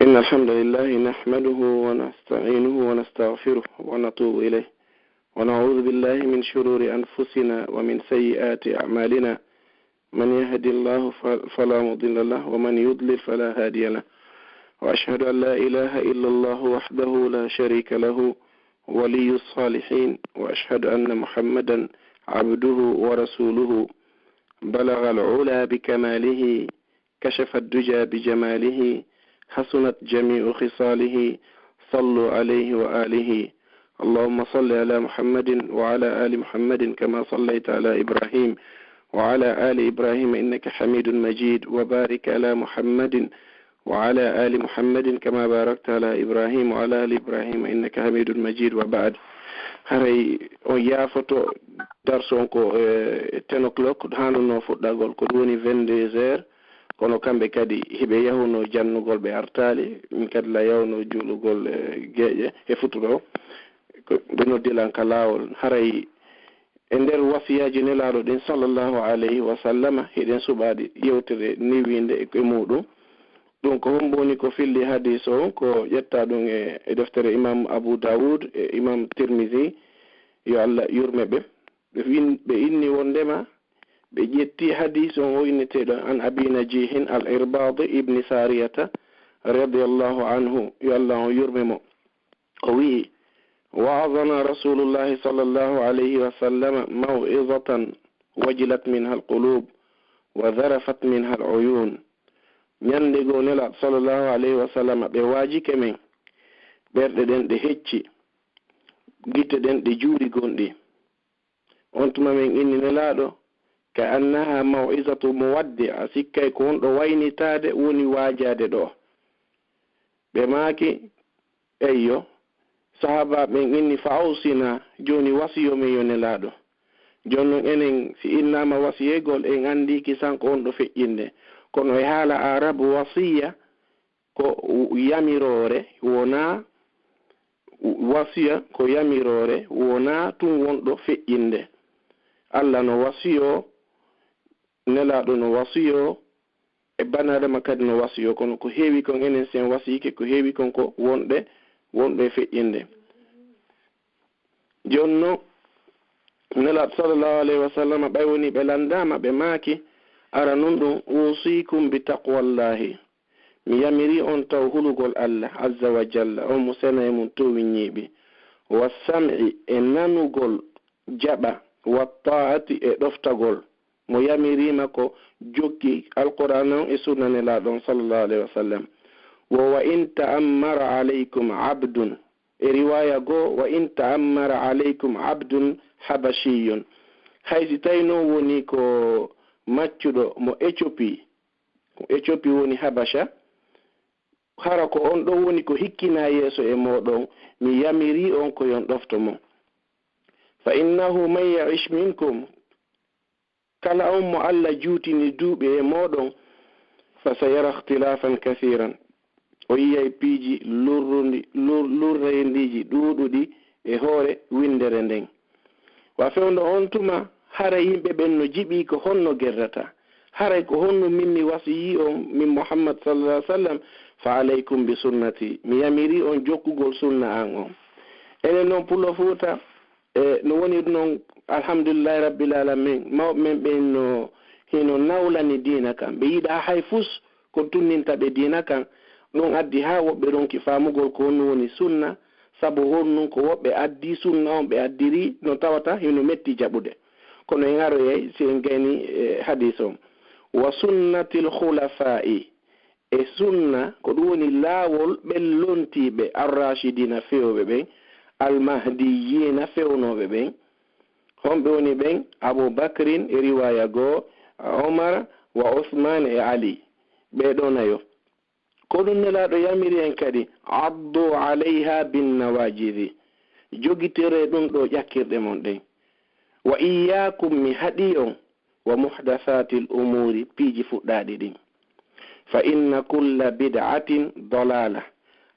إن الحمد لله نحمده ونستعينه ونستغفره ونتوب إليه ونعوذ بالله من شرور أنفسنا ومن سيئات أعمالنا من يهدي الله فلا مضل له ومن يضلل فلا هادي له وأشهد أن لا إله إلا الله وحده لا شريك له ولي الصالحين وأشهد أن محمدا عبده ورسوله بلغ العلا بكماله كشف الدجى بجماله حسنت جميع خصاله صلوا عليه وآله اللهم صل على محمد وعلى آل محمد كما صليت على إبراهيم وعلى آل إبراهيم إنك حميد مجيد وبارك على محمد وعلى آل محمد كما باركت على إبراهيم وعلى آل إبراهيم إنك حميد مجيد وبعد haray on yaafoto darson ko 10 o'clock hanuno fuɗɗagol ko woni 22 heures kono kamɓe kadi hiɓe yahuno jannugol ɓe artali min kadi la yawno juulugol geeƴe e futuro ɓe noddilan ka laawol haray e nder wasiyaji nelaaɗo ɗin sallllahu alayhi wa sallama hiɗen suɓaɗi yewtere niwinde e muɗum ɗum ko homboni ko filli hadis o ko ƴetta ɗum e deftere imam Abu Dawud e imam Tirmizi yo Allah yurme ɓe ɓe inni wondema ɓe ƴetti hadis on o inneteɗo an Abi Najihin al-Irbad ibn Sariyata radiyallahu anhu yo Allah o yurme mo o wi wa'azana rasulullahi sallallahu alayhi wa sallam maw'izatan wajilat minha al-qulub wa dharafat minha al-uyun ñande go nela sallallahu alayhi wa sallam ɓe waajike men ɓerɗe ɗen ɗe hecci gite ɗen ɗe juuri gonɗi on tuma men inni nelaɗo ka annaha maw'izatu muwaddi a sikkay ko wonɗo waynitade woni waajade ɗo ɓe maaki eyyo sahaba ɓen inni fa awsina joni wasiyo men yo nelaɗo jonnon enen si innama wasiyegol en andiki sanko on ɗo feƴƴinde kono e haala arabu wasiya ko yamirore wona wasiya ko yamirore wona tun wonɗo feƴƴinde Allah no wasiyo nelaɗo no wasiyo e banadama kadi no wasiyo kono ko heewi kon enen sen wasike ko heewi kon ko wonɗe e feƴƴinde jonno nelaɗo sallallahu alayhi wa sallam ɓay woni ɓe landama ɓe maaki ara nun ɗum usikum bi taqwallahi mi yamiri on taw hulugol Allah azza wa jalla on mo sena e mum towi ñiiɓi wa sam'i e nanugol jaɓa wa ta'ati e ɗoftagol mo yamirima ko jokki alquran on e sunna nelaɗon sallallahu alayhi wa sallam wa in ta'ammara alaykum abdun e riwaya go wa in ta'ammara alaykum abdun habashiyun haysi tawno woni ko maccuɗo mo Éthiopie woni Habasha hara ko on ɗo woni ko hikkina yeeso e moɗon mi yamiri on ko yon ɗofto mo fa innahu man ya'ish minkum kala on mo Allah juutini duuɓe e moɗon fa sayara ikhtilafan kathiran o yiyay piiji lurrayndiji ɗuuɗuɗi e hoore windere nden wa fewndo on tuma hara yimɓe ɓen no jiɓi ko honno gerrata haray ko honno min mi wasiyi on min Muhammad sallallahu alaihi wasallam fa alaykum bi sunnati mi yamiri on jokkugol sunna an on enen noon pullo fuuta no woni noon alhamdulillahi rabbil alamin mawɓe men ɓen no hino nawlani diina kan ɓe yiɗa hay fus ko tunninta ɓe diina kan ɗum addi ha woɓɓe ronki famugol ko honno woni sunna sabu honnun ko woɓɓe addi sunna on ɓe addiri no tawata hino metti jaɓude kono en aroyey si en gayni hadis on wa sunnatil khulafa'i e sunna ko ɗum woni laawol ɓen lontiɓe arrachidina fewɓe ɓen almahdiyina fewnoɓe ɓen honɓe woni ɓen aboubacrin e riwaya goo omar wa ousmane e ali ɓeɗo nayo ko ɗum nelaɗo yamiri en kadi addu alayha bin nawajidi jogitere ɗum ɗo ƴakkirɗe mon ɗen wa iyyakum mi haɗi on wa muhdathatil umuri piiji fuɗɗaɗi ɗin fa inna kulla bid'atin dalala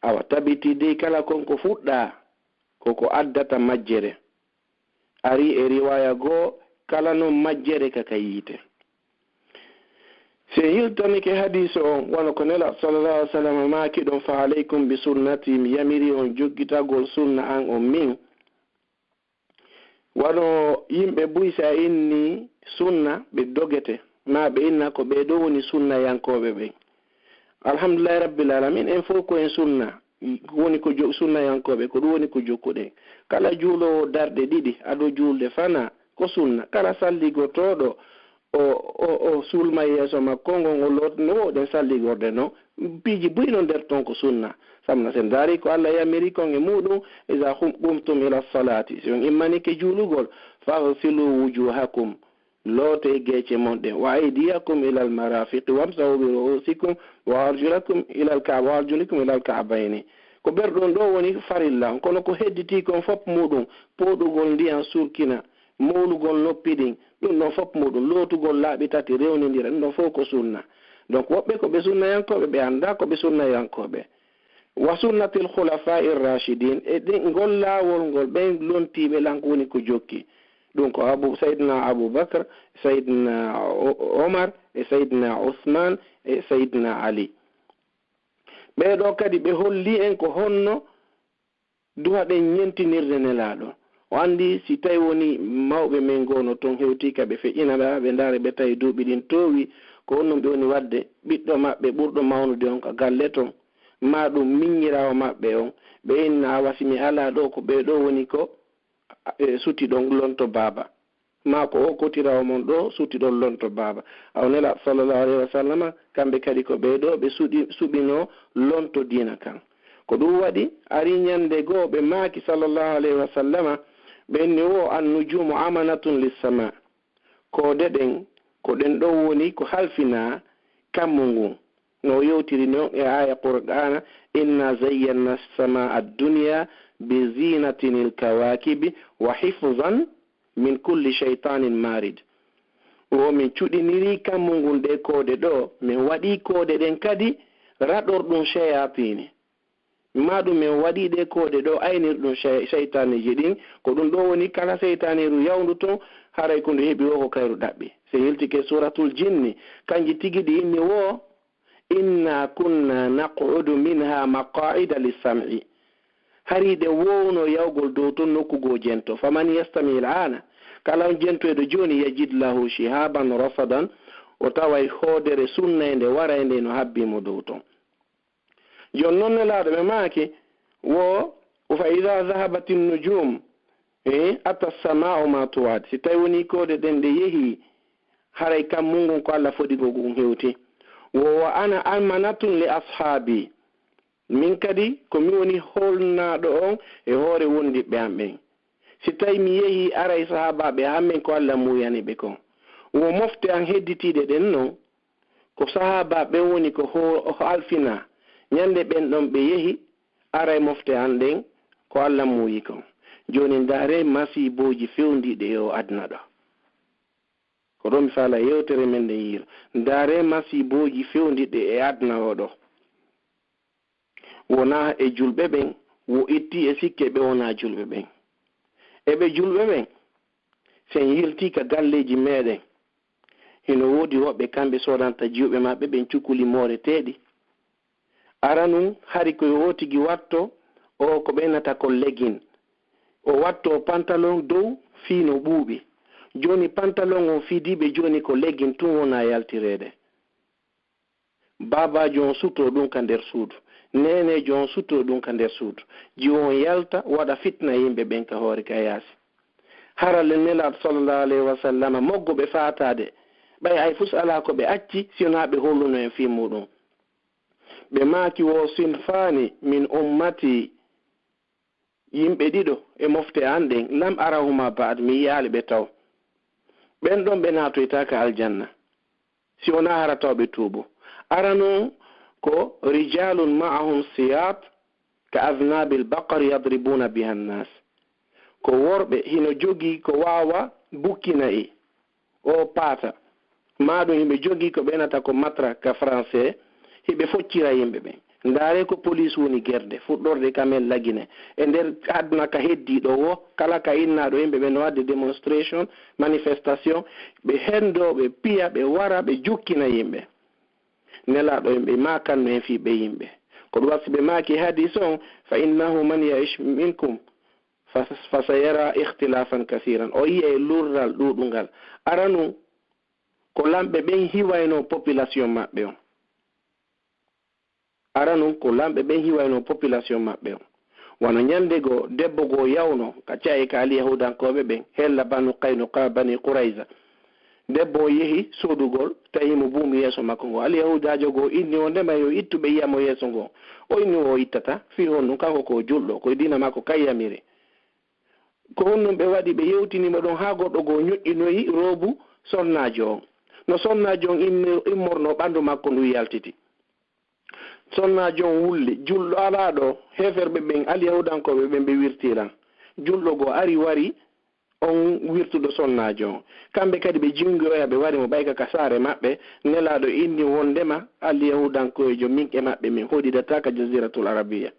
awa tabitide kala konko fuɗɗa koko addata majjere ari e riwaya goo kala no majjere kaka yiite se yiltani ke hadise on wano ko nela sallallahu alaihi wasallam maaki ɗon fa aleykum bi sunnati mi yamiri on joggitagol sunna an on min wano yimɓe buy sa inni sunna ɓe dogete ma ɓe inna ko ɓe ɗo woni sunna yankoɓe ɓen alhamdulillahi rabbil alamin en fof ko en sunna woni ko sunna yankoɓe ko ɗum woni ko jokkuɗen kala juulowo darɗe ɗiɗi aɗo julde fana ko sunna kala salligotoɗo o sulma yeeso makko ngon o lotno woɗen salligorde no piiji buyno nder ton ko sunna samna sen daari ko Allah yamiri kon e muɗum iza qumtum ila salati si on immanike juulugol faghsilu wujuhakum loote geece mon ɗen wa aydiyakum ila al marafiqi wamsahu bi ru'usikum wa arjulakum ila al ka'ba wa arjulikum ila al ka'bayni ko ɓerɗon ɗo woni farilla kono ko hedditi kon fof muɗum poɗugol ndiyan surkina mowlugol noppi ɗin ɗum ɗon fof muɗum lootugol laaɓi tati rewnidira ɗum ɗon fof ko sunna donc woɓɓe ko ɓe sunnayankoɓe ɓe annda ko ɓe sunnayankoɓe wa sunnatil khulafa irrachidin e ɗin ngol laawol ngol ɓen lontiɓe lanko woni ko jokki ɗum ko saydna aboubacre saydna omar e saydna ousmane e saydna ali ɓeɗo kadi ɓe holli en ko honno duwaɗen ñentinirde nelaɗon o andi si tawi woni mawɓe men gono toon hewti ka ɓe feƴƴinaɓe ɓe ndaare ɓe tawi duuɓi ɗin towi ko honnon ɓe woni wadde ɓiɗɗo maɓɓe ɓurɗo mawnude on ka galle toon ma ɗum miññirawo maɓɓe on ɓe inna wasimi ala ɗo ko ɓeɗo woni ko suti ɗon lonto baaba ma ko o kotirawo mon ɗo suti ɗon lonto baaba aw nela sallallahu alayhi wa sallam kamɓe kadi ko ɓeɗo ɓe suɓino lonto dina kan ko ɗum waɗi ari ñande goo ɓe maaki sallallahu alayhi wa sallama ɓenni o annujumu amanatun lissama koode ɗen ko ɗen ɗo woni ko halfina kammu ngun no yewtiri noon e aya qur'ana inna zayyanna sama addunia bi zinatin ilkawakibi wa hifzan min kulli shaytanin marid o min cuɗiniri kammu ngun ɗe koode ɗo min waɗi koode ɗen kadi raɗorɗum shayatine maɗum min waɗi ɗe koode ɗo aynirɗum seytaneji ɗin ko ɗum ɗo woni kala seytaneru yawndu toon haray ko ndu heeɓi o ko kayru ɗaɓɓi so yiltike suratul jinni kanji tigi ɗi inni wo inna kunna naqudu minha maqaida lissam'i hariɗe wowno yawgol dow toon nokkugo jento faman yastami l ana kala jentoyɗo joni yajid lahu shihaban rasadan o taway hoodere sunnayde warayde no habbimo dow toon jon noon nelaaɗo ɓe maaki wo fa ida dahabat innujum atta samau ma tuwad si tawi woni koode ɗen ɗe yehi haray kam mungun ko Allah foɗigo gon hewti wo ana amanatun li ashabi min kadi komi woni holnaɗo on e hoore wondiɓɓe am ɓen si tawi mi yehi aray sahabaɓe hammen ko Allah muyani ɓe kon wo mofte an hedditiɗe ɗen noon ko sahabaɓe woni ko alfina ñande ɓen ɗon ɓe yehi aray mofte an ɗen ko Allah muuyi kon joni ndaare masiboji fewndiɗe o aduna ɗo ko ɗon mi faala yewtere men nde yiiro ndaare masiboji fewndiɗe e aduna oɗo wona e julɓe ɓen wo itti e sikke ɓe wona julɓe ɓen eɓe julɓe ɓen sen yilti ka galleji meɗen hino woodi woɓɓe kamɓe sodanta jiwɓe maɓɓe ɓen cukuli mooreteɗi ara nun hari koye wotigi watto o ko ɓeynata ko leggin o watto pantalon dow fiino ɓuuɓi joni pantalon o fidiɓe joni ko leggin tun wona yaltirede babajo on sutto ɗum ka nder suudu nenejo on sutto ɗum ka nder suudu jiwo on yalta waɗa fitna yimɓe ɓen ka hoore ka yaasi haralle nelaɗo sallallahu alayhi wa sallam moggo ɓe fatade ɓay hay fus ala ko ɓe acci sina ɓe holluno en fi muɗum ɓe maaki wo sinfani min ummati yimɓe ɗiɗo e mofte an ɗen lam arahuma baad mi yaali ɓe taw ɓen ɗon ɓe natoytaka aljanna si wona hara taw ɓe tuubo ara noon ko rijalun ma'ahum siyat ka aznabil baqar yadribuna biha nnas ko worɓe hino jogi ko wawa bukkina e o paata maɗum yimɓe jogi ko ɓenata ko matra ka français hiɓe foccira yimɓe ɓen ndaare ko police woni gerde fuɗɗorde kamen lagine e nder aduna ka heddiɗo wo kala ka innaɗo yimɓe ɓe no wadde démonstration manifestation ɓe hendo ɓe piya ɓe wara ɓe jukkina yimɓe nelaɗo en ɓe makanno hen fi ɓe yimɓe ko ɗum wasi ɓe maaki hadis on fa innahu man yaish minkum fa sayara ikhtilafan kasiran o yiya e lurral ɗuɗungal aranu ko lamɓe ɓen hiwayno population maɓɓe on aranu ko lamɓe ɓen hiwayno population maɓɓe on wono ñande go debbo go yawno ka cayi ka ali yahudankoɓe ɓen hella banu kaynuka bani qurayza debbo o yehi sodugol tawimo buumi yeeso makko ngo ali yahudajo go inni o ndema yo ittuɓe yiyamo yeeso ngo o inni o ittata fi honɗum kanko ko julɗo koye dina makko kayyamiri ko honɗum ɓe waɗi ɓe yewtinima ɗon ha goɗɗo go ñoƴƴinoyi roobu sonnajo on no sonnajo on immorno ɓandu makko ndu yaltiti sonnajo on wulli julɗo alaɗo heferɓe ɓen alyahudankoɓe ɓen ɓe wirtiran julɗo go ari wari on wirtuɗo sonnajo on kamɓe kadi ɓe jingoya ɓe wari mo ɓayka ka saare maɓɓe nelaɗo inni wondema alyahudankojo minƙe maɓɓe min hoɗidata ka jasiratul arabia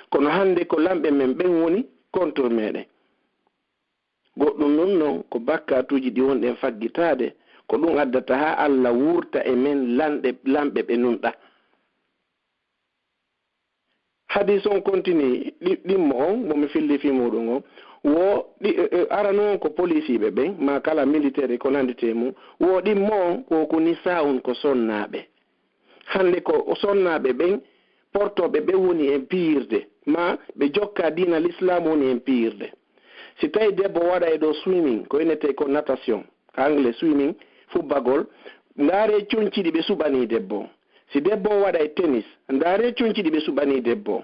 kono hande ko lamɓe men ɓen woni contre meɗen goɗɗum non noon ko bakkatuji ɗi wonɗen faggitade ko ɗum addata ha Allah wurta e men lamɓe ɓe nunɗa hadis on continue ɗimmo on momi filli fi muɗum on wo arano on ko policiɓe ɓen ma kala militaire ko nandite mum wo ɗimmo on koko nisa on ko sonnaɓe hande ko sonnaɓe ɓen portoɓe ɓe woni en piyirde ma ɓe jokka dina l'islam woni en piyirde si tawi debbo waɗa e ɗo swimming ko inete ko natation ko anglais swimming fubbagol ndaare conciɗi ɓe suɓani debbo si debbo waɗa e tennis ndaare conciɗi ɓe suɓani debbo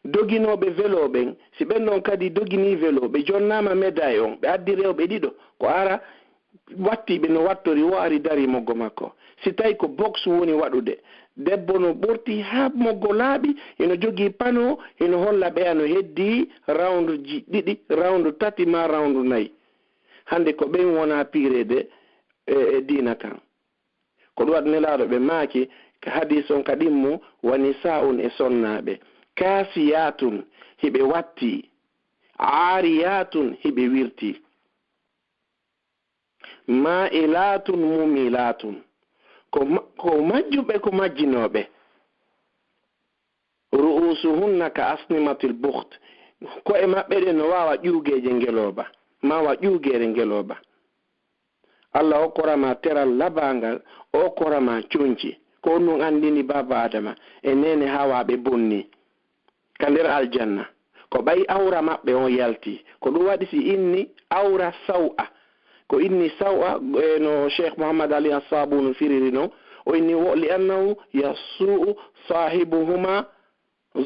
doginoɓe vélo ɓen si ɓen ɗon kadi dogini vélo ɓe jonnama médaille on ɓe addi rewɓe ɗiɗo ko ara wattiɓe no wattori wo ari dari moggo makko si tawi ko box woni waɗude debbo no ɓurti ha moggo laaɓi eno jogii pano eno holla ɓeya no heddi round ji ɗiɗi round tati ma round nayyi hande ko ɓen wona pirede e dina kan ko ɗum waɗa nelaɗo ɓe maaki hadis on kadimmo wani sa'un e sonnaɓe kasiyatun hiɓe watti ariyatun hiɓe wirti ma'ilatun mumilatun ko majjuɓe ko majjinoɓe ru'usuhunna ka asnimatil bukht ko e maɓɓe ɗe no wawa ƴugeje ngeloba mawa ƴugere ngeloba Allah okkorama teral labangal okkorama coñci ko nun andini baba adama e nene hawaɓe bonni ka nder aljanna ko ɓayi awra maɓɓe on yalti ko ɗum waɗi si inni awra saw'a ko inni saw'a no cheikh mouhammad ali assabunu firiri noon o inni wo li annahu yasuu sahibuhuma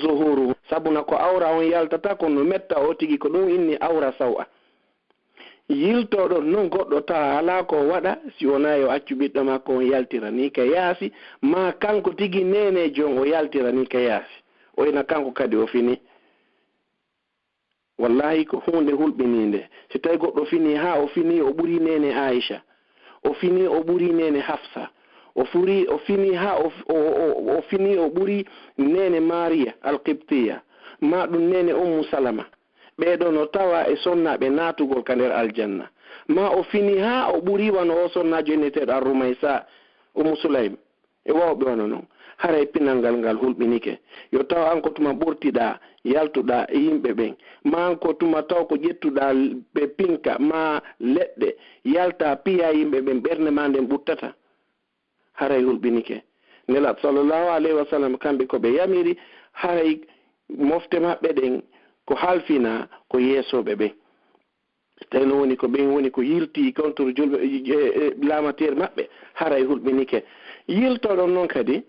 zuhuruhu sabuna ko awra on yaltata kono metta o tigi ko ɗum inni awra saw'a yiltoɗo noon goɗɗo tawa ala ko waɗa si wona yo accu ɓiɗɗo makko on yaltira ni ka yaasi ma kanko tigi nene jon o yaltira ni ka yaasi o ina kanko kadi o fini wallahi ko hunde hulɓininde si tawi goɗɗo fini ha o fini o ɓuri nene Aisha o fini o ɓuri nene Hafsa o fini ha o fini o ɓuri nene Maria al-Qibtiya ma ɗum nene Ummu Salama ɓeɗo no tawa e sonnaɓe natugol ka nder aljanna ma o fini ha o ɓuri wano o sonnajo enneteɗo Ar-Rumaysa Ummu Sulaym e wawɓe wano noon haray pinal ngal hulɓinike yo taw an ko tuma ɓurtiɗa yaltuɗa e yimɓe ɓen ma an ko tuma taw ko ƴettuɗa ɓe pinka ma leɗɗe yalta piya yimɓe ɓen ɓernde ma nden ɓuttata haray hulɓinike nelat sallllahu alayhi wa sallam kamɓe koɓe yamiri haray mofte maɓɓe ɗen ko halfina ko yeesoɓe ɓen tawi no woni ko ɓen woni ko yilti contre julɓe lamatere maɓɓe haray hulɓinike yiltoɗon noon kadi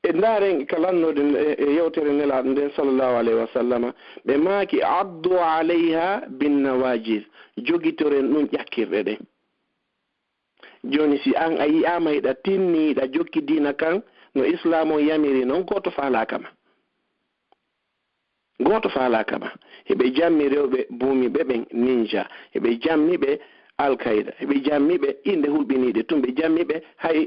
e ndaaren ka lannode e yewtere nelaɗo nden sallllahu alayhi wa sallama ɓe maaki addu alayha binnawajir jogitoren ɗum ƴakkirɗe ɗen joni si an a yiyama hiɗa tinniɗa jokki dina kan no islam o yamiri noon goto falakama heɓe jammi rewɓe buumiɓe ɓen ninja heɓe jammi ɓe alkayda heɓe jammi ɓe inde hulɓiniɗe tum ɓe jammi ɓe hay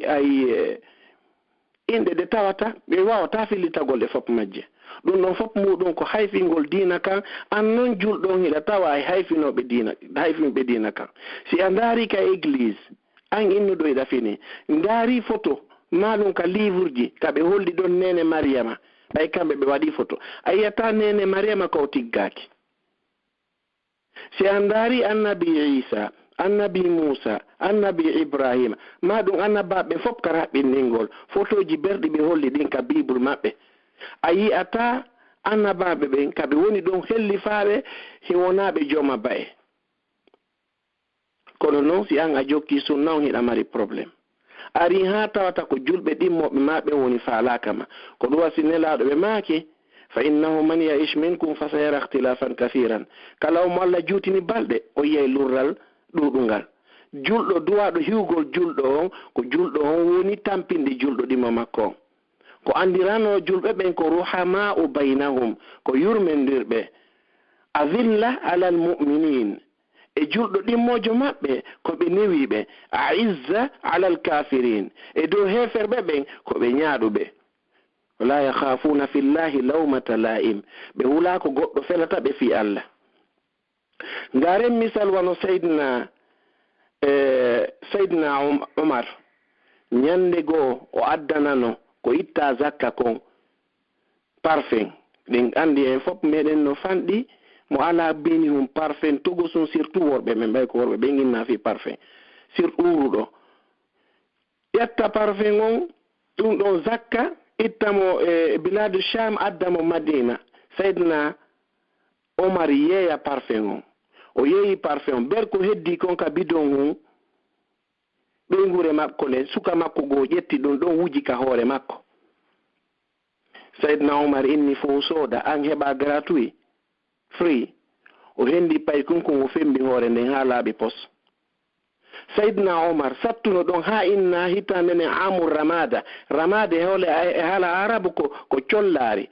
inde ɗe tawata ɓe wawata fillitagol ɗe fof majje ɗum ɗon fof muɗum ko hayfingol dina kan an noon julɗon hiɗa tawa e hayfinoɓe dina kan si a ndaari ka église an innuɗo hiɗa fini ndaari photo malum ka livre ji kabe holdi don nene Maryama bay kambe be wadi photo ayata nene Maryama ko tiggaki si andari annabi Isa annabi Musa annabi Ibrahim madum annababe fop karabe ningol photo ji berdi be holdi din ka bible mabbe ayi ata annababe be kabe woni don helli faabe hi wonabe joma bae kono non si an a jokki sunna on hida mari problem ari ha tawata ko julbe dimmobe mabbe woni falakama ko do wasinelaado be maaki fa innahu man ya'ish minkum fasayara ikhtilafan kaseeran kala mo alla jutini balde o yey lurral dudungal juldo duwado hiugol juldo on ko juldo on woni tampinde juldo dimo makko ko andirano julbe ben ko ruhama o bainahum ko yurmendirbe azilla alal mu'minin e juldo dimmojo mabbe ko be newibe aizza alal kafirin e do heferbe ben ko be nyaadube wala yakhafuna fillahi lawmata la'im be wula ko goddo felata be fi Allah ngare misal wano sayyidina Umar nyande go o addanano ko itta zakka ko parfum den andi en fop meden no fandi mo ala beni hum parfum togo son surtout worbe men bay ko worbe be nginna fi parfum surtout urudo yatta parfum on dum don zakka ittamo biladu sham addamo madina sayyidina Omar yeya parfum on o yeyi parfum ber ko heddi kon ka bidon hum be ngure makko le suka makko go jetti don wuji ka hore makko sayyidina Omar inni fo soda an heba gratuit free o hendi pay kunko o fembi hore nden ha laabi pos sayyidina Omar sattuno don ha inna hitande ne amur ramade hole hala arabu ko collari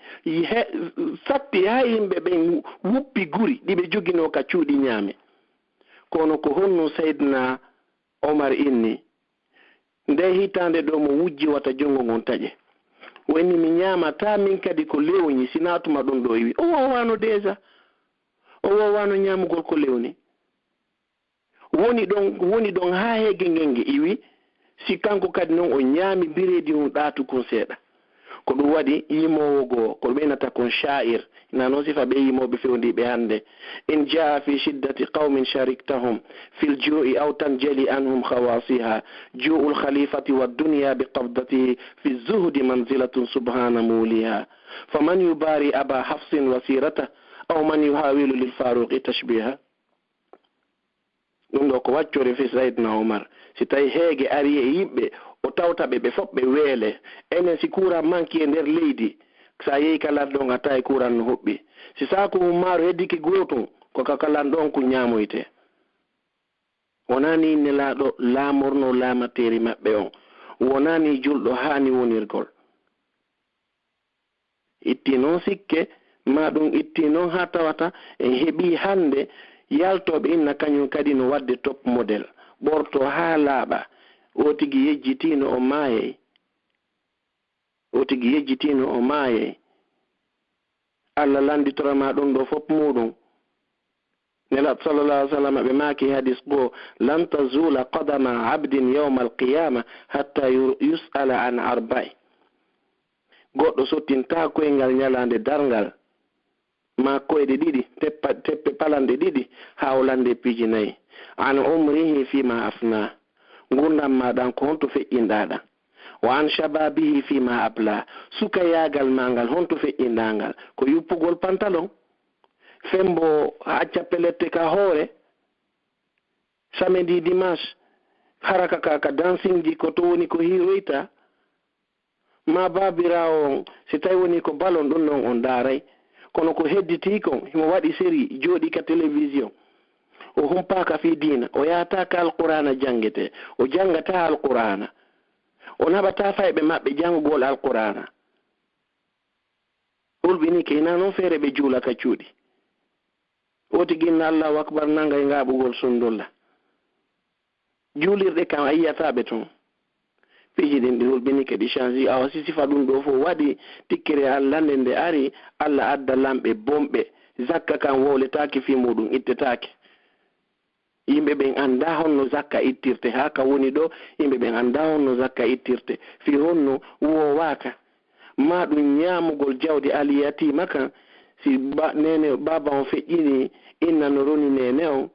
satti ha yimbe ben wuppi guri dibe jogino ka cuudi nyame kono ko honno sayyidina Omar inni nde hitande do mo wujji wata jongo ngon taje woni mi nyama ta min kadi ko lewni sinatuma don do wi o wano deja o wano nyamugol ko lewni woni don ha hege ngenge iwi si kanko kadi non o nyami biredi on datu kon seeda ko dum wadi yimowo go ko benata kon sha'ir nano sifa be yimobe fewndi be hande in jaa fi shiddati qaumin shariktahum fil ju'i aw tanjali anhum khawasiha ju'ul khalifati wad dunya bi qabdati fi zuhdi manzilatun subhana muliha faman yubari aba hafsin wasirata aw man yuhawilu lil faruqi tashbiha dum do ko waccore fi sayyidina Umar si tay heege ari e yibbe o tawta be fobbe weele enen si kura manki e der leydi sa yeyi kala don ata e kuran no hobbi si saako maro heddiki goto ko kala don ko nyaamoyte wonani nelaado laamorno laamateri mabbe on wonani juldo hani wonirgol ittino sikke ma dum ittino ha tawata e hebi hande yaltobe inna kanyum kadi no wadde top model borto ha laaba o tigi yejjitino o maaye Allah landitorama ɗum ɗo fop muɗum nela sallallahu alaihi wasallam be maki hadis go lan tazula qadama abdin yawm alqiyama hatta yus'ala an arba'i goddo sottinta koyngal nyalande dargal ma koyde didi teppe palande didi hawlande piji nayi an umrihi fima afna ngurdam ma dan ko honto feƴƴinɗaɗa wa an shababihi fima abla suka yagal mangal honto feƴƴinɗangal ko yuppugol pantalon fembo acca pelette ka hoore samedi dimanche haraka ka dancing ji ko to woni ko hiroyta ma babirawo si tawi woni ko balon ɗum non on daaray kono ko hedditi ko himo waɗi série jooɗi ka télévision o humpaka fi diina o yahata ka alqur'ana jangete o jangata alqur'ana o naɓata fayɓe maɓɓe janggol alqur'ana ulɓini ke hina noon feere ɓe juula ka cuuɗi oti ginna allahu akbar nangay ngaɓugol sundulla juulirɗe kam a yiyataɓe toon fiji ɗin ɗi hulɓini ke ɗi change awa sisifa ɗum ɗo fof waɗi tikkere allah nde nde ari allah adda lamɓe bomɓe zakka kan wowletaki fi muɗum ittetake yimɓe ɓen anda honno zakka ittirte ha ka woni ɗo yimɓe ɓen anda honno zakka ittirte fi honno wowaka ma ɗum ñamugol jawdi aliyatima kan si nene baba on feƴƴini inna no roni nene on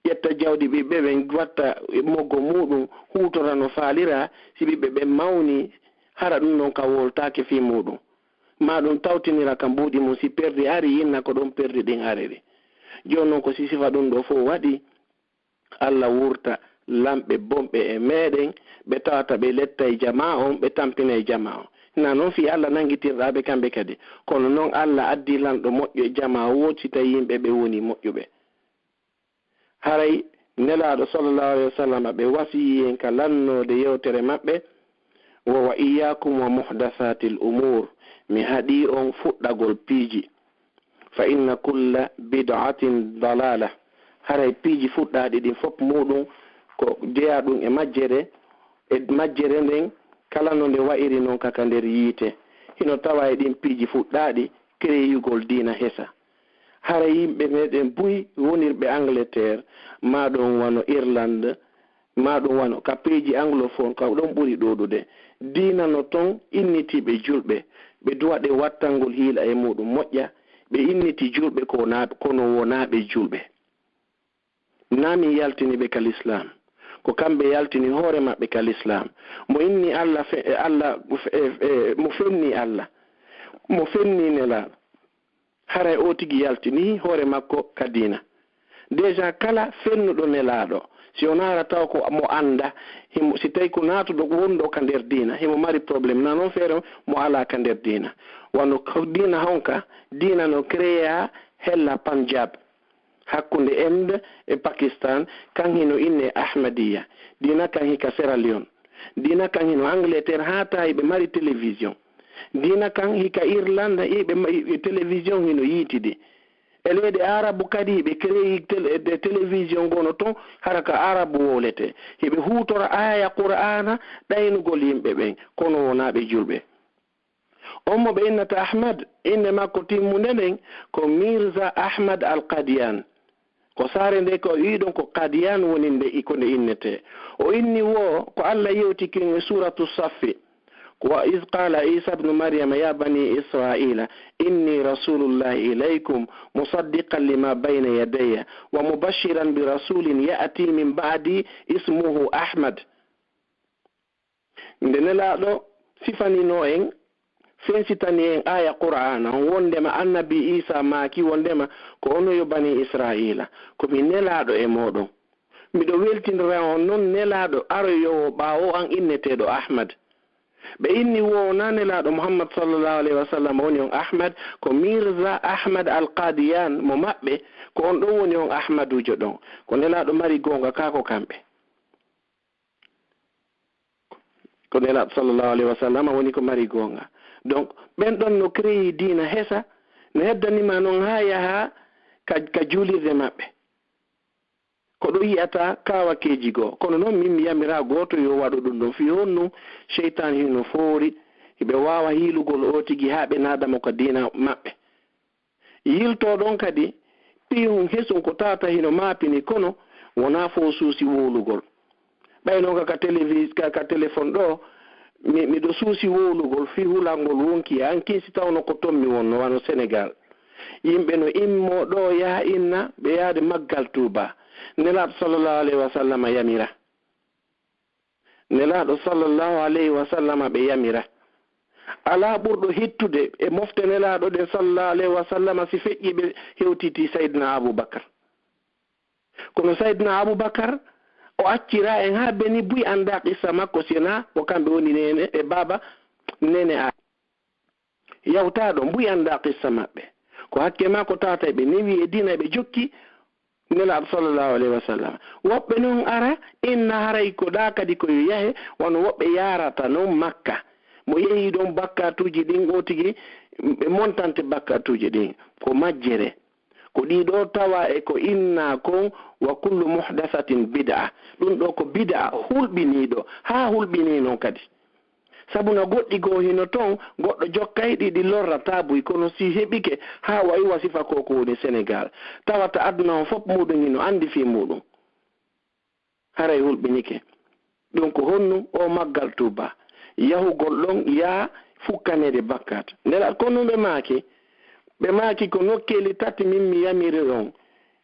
ƴetta jawdi ɓiɓɓe ɓen watta moggo muɗum hutora no faalira si ɓiɓɓe ɓen mawni hara ɗum noon ka woltake fi muɗum ma ɗum tawtinira ka mbuuɗi mum si perdi ari yinna ko ɗon perdi ɗin ariri joni noon ko si sifa ɗum ɗo fof waɗi Allah wurta lamɓe bomɓe e meɗen ɓe tawata ɓe letta e jama on ɓe tampina e jama on na noon fi Allah nangitirɗaɓe kamɓe kadi kono noon Allah addi lanɗo moƴƴo e jama woci tawi yimɓe ɓe woni moƴƴuɓe haray nelaɗo sallallahu alayhi wa sallam ɓe wasiyi en ka lannode yewtere maɓɓe wa iyakum wa muhdathatil umur mi haɗi on fuɗɗagol piiji fa inna kulla bid'atin dalala haray piiji fuɗɗaɗi ɗin fof muɗum ko jeya ɗum e majjere nden kala no nde wa'iri noon kaka nder yiite hino tawa e ɗin piiji fuɗɗaɗi créyugol diina hesa hara yimɓe meɗen buy wonirɓe Angleterre maɗon wano Irlande maɗum wano ka peeji anglophone ka ɗon ɓuri ɗoɗude diina no ton innitiɓe julɓe ɓe duwaɗe wattangol hiila e muɗum moƴƴa ɓe inniti julɓe kono wonaɓe julɓe nami yaltini ɓe kal islam ko kamɓe yaltini hoore maɓɓe kal islam mo inni Allah mo fenni Allah mo fenni nelaɗo haray o tigi yaltini hoore makko ka diina déjà kala fennuɗo nelaɗo si on ara taw ko mo anda si tawi ko natuɗo wonɗo ka nder diina himo mari probléme na noon feere mo ala ka nder diina wano ko diina honka diina no créa hella Punjab hakkunde Inde e Pakistan kan hino inne Ahmadiyya diina kan hika Sierra Leone diina kan hino Angleterre ha tawi ɓe mari télévision diina kan hika Irlande ɓe télévision hino yiitide e leyɗe arabu kadi ɓe créi télévision gono ton hara ka arabu wolete heɓe hutora aya qur'ana ɗaynugol yimɓe ɓen kono wonaɓe julɓe on mo ɓe innata Ahmad inde makko timmude nden ko Mirza Ahmad al-Qadian ko saare nde ko wiɗon ko Qadian woni nde ko nde innete o inni wo ko Allah yewtikin e suratu Saffi وإذ قال عيسى ابن مريم يا بني إسرائيل إني رسول الله إليكم مصدقا لما بين يدي ومبشرا برسول يأتي من بعدي اسمه أحمد ndena ɗo sifanino en fensitani en aya qur'ana wondema annabi Isa maaki wondema ko onoyo bani Israila komi nelaɗo e moɗon miɗo weltindira on noon nelaɗo aroyowo ɓawo an inneteɗo Ahmad ɓe inni wo nanelaɗo Muhammad sallallahu alayhi wa sallam woni on Ahmad ko Mirza Ahmad al-Qadian mo maɓɓe ko on ɗon woni on Ahmadujo ɗon ko nelaɗo mari gonga kako kamɓe ko nelaɗo sallallahu alayhi wa sallam woni ko mari gonga donc ɓen ɗon no créi diina hesa no heddanima noon ha yaha ka julirde maɓɓe ko ɗo yiyata kawakeji goo kono noon min mi yamira goto yo waɗo ɗum ɗon fi honnu cheytan hino foori ɓe wawa hiilugol o tigi ha ɓe nadamo ko diina maɓɓe yilto ɗon kadi pihum hesum ko tata hino mapini kono wona fo suusi wowlugol ɓaynoga ka téléphone ɗo miɗo suusi wowlugol fi hulangol wonki an kinsi tawno ko tommi wonno wano Sénégal yimɓe no immo ɗo yaha inna ɓe yaade maggal Touba nelaɗo sallallahu alayhi wa sallam yamira nelaɗo sallallahu alayhi wa sallam ɓe yamira ala ɓurɗo hittude e mofte nelaɗo ɗen sallallahu alayhi wa sallam si feƴƴi ɓe hewtiti Saydna Aboubacar kono Saydna Aboubacar o accira en ha beni buy anda qissa makko sina ko kamɓe woni nene e baba nene a yawtaɗo buy anda qissa maɓɓe ko hakke ma ko tata ɓe newi e dina ɓe jokki nelaɗo sallallahu alayhi wa sallam woɓɓe noon ara inna haray ko ɗa kadi koyo yahe wono woɓɓe yarata noon Makka mo yehi ɗon bakkatuji ɗin o tigi ɓe montante bakkatuji ɗin ko majjere ko ɗiɗo tawa e ko inna kon wa kullu muhdathatin bid'a ɗum ɗo ko bid'a hulɓiniɗo ha hulɓini noon kadi sabu no goɗɗi goo hino toon goɗɗo jokkay ɗiɗi lorra tabuy kono si heɓike ha wayi wasifa ko woni Sénégal tawata aduna on fof muɗum hino andi fi muɗum haray hulɓinike ɗum ko honnu o maggal tuba yahugol ɗon ya fukkanede bakkat nela kono ɓe maaki ko nokkeli tati min mi yamiri on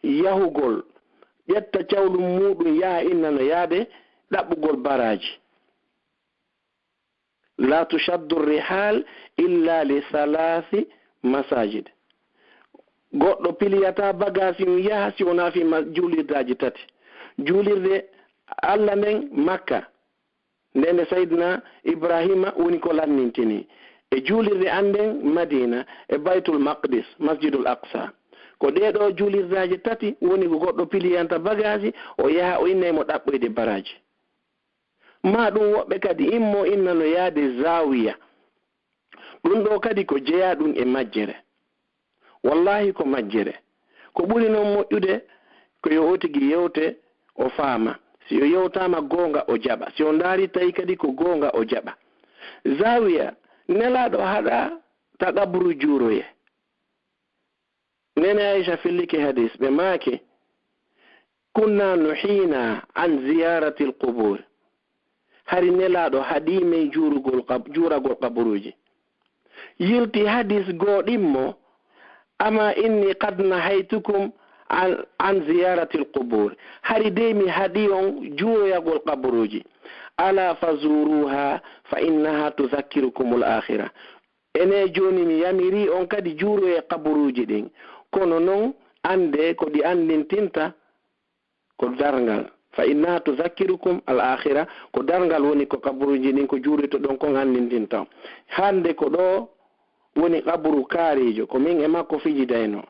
yahugol ƴetta cawɗum muɗum yaha innano yaade ɗaɓɓugol baraji la tushaddu rihal illa li salasi masajid goɗɗo piliyata bagage mum yaha si wona fi juulirdaji tati juulirde Allah nden Makka ndende Sayyidina Ibrahima woni ko lannintini e juulirde anden Madina e Baytul Maqdis Masjidul Aqsa ko ɗeɗo juulirdaji tati woni ko goɗɗo piliyanta bagage o yaha o innaymo ɗaɓɓoyde baraji ma ɗum woɓɓe kadi immo innano yaade zawiya ɗum ɗo kadi ko jeeya ɗum e majjere wallahi ko majjere ko ɓuri noon moƴƴude ko yo otigi yewte o faama si o yewtama goonga o jaɓa si o ndaari tawi kadi ko goonga o jaɓa zawiya nelaɗo haɗa taɗabru juuroye nene Aisha fillike hadis ɓe maake kunna nuhina an ziyarati alqubur hari nelaɗo haɗime juuragol kaburuji yilti hadis goɗimmo ama inni qad nahaytukum an ziyarati alqubur hari de mi haɗi on juuroyagol kaburuji ala fazuruha fa innaha tudhakkirukum al-akhirah ene joni mi yamiri on kadi juuroye kaburuji ɗin kono noon ande ko ɗi andintinta ko darngal fa innaha tudhakkirukum al-akhirah ko darngal woni ko kaburuji ɗin ko juurito ɗon ko andintinta hande ko ɗo woni kaburu kaarijo ko min e makko fijidayno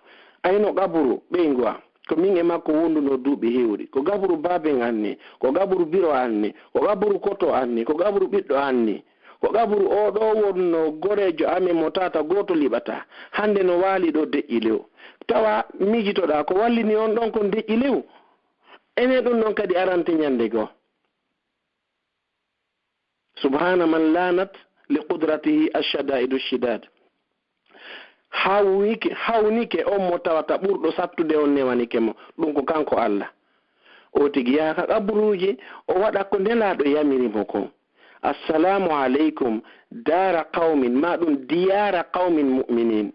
ayno kaburu ɓeygoa ko min e makko wonduno duuɓi hewɗi ko kaburu baben anni ko kaburu biro anni ko kaburu koto anni ko kaburu ɓiɗɗo anni ko kaburu oɗo wonno gorejo amen mo tata goto liɓata hande no waali ɗo deƴƴi lew tawa mijitoɗa ko wallini on ɗon kon deƴƴi lew ene ɗum ɗon kadi arante ñande goo subhana man lanat li qudratihi ashadaidu shidad hawnike on mo tawata ɓurɗo sattude on newanike mo ɗum ko kanko Allah o tigi yaaka kaburuji o waɗa ko nelaɗo yamirimo kon assalamu aleykum dara qawmin ma ɗum diyara qawmin mu'minin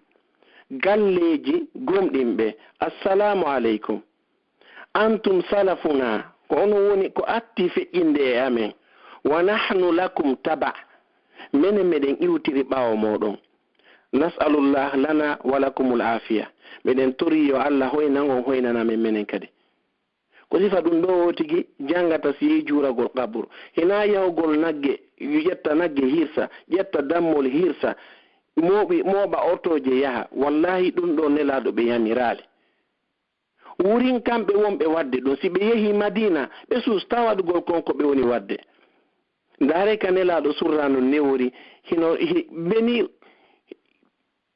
galleji gomɗinɓe assalamu aleykum antum salafuna ko ono woni ko atti feƴƴinde e amen wa nahnu lakum taba menen meɗen iwtiri ɓawo moɗon nas'alullah lana wa lakumul afiya meɗen tori yo Allah hoynan on hoynana men menen kadi ko sifa ɗum ɗo tigi jangata si yi juuragol kaburu hina yahugol nagge ƴetta nagge hirsa ƴetta dammol hirsa mooɓa otoje yaha wallahi ɗum ɗo nelaɗo ɓe yamirali wurin kamɓe wonɓe wadde ɗum si ɓe yehi Madina ɓe sus tawaɗugol konko ɓe woni wadde ndaare ka nelaɗo surrano newori hino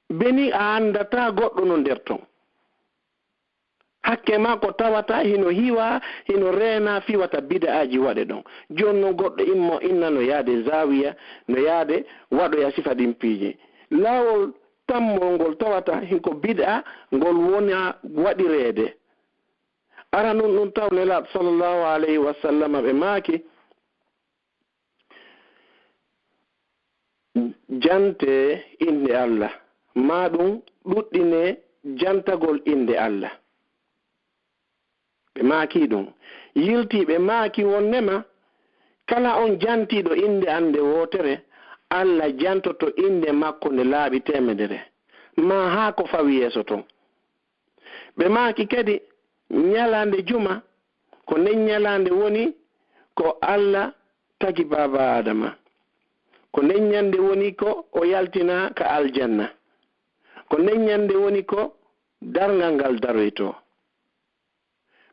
beni a andata goɗɗo no nder ton hakke ma ko tawata hino hiwa hino reena fiwata bida'aji waɗe ɗon joni noon goɗɗo immo inna no yaade zawiya no yaade waɗoya sifa ɗin piiji laawol tammol ngol tawata hinko bid'a ngol wona waɗireede ara nun ɗum taw nelaɗo sallllahu alayhi wa sallam ɓe maaki jante inde Allah ma ɗum ɗuɗɗine jantagol inde Allah ɓe maaki ɗum yilti ɓe maaki wonnema kala on jantiɗo inde ande wotere Allah jantoto inde makko nde laaɓi temedere ma haa ko fawi yeeso ton ɓe maaki kadi ñalande juma ko nden ñalande woni ko Allah tagi baba Adama ko nden ñande woni ko o yaltina ka aljanna ko nden ñande woni ko darngal ngal daroyto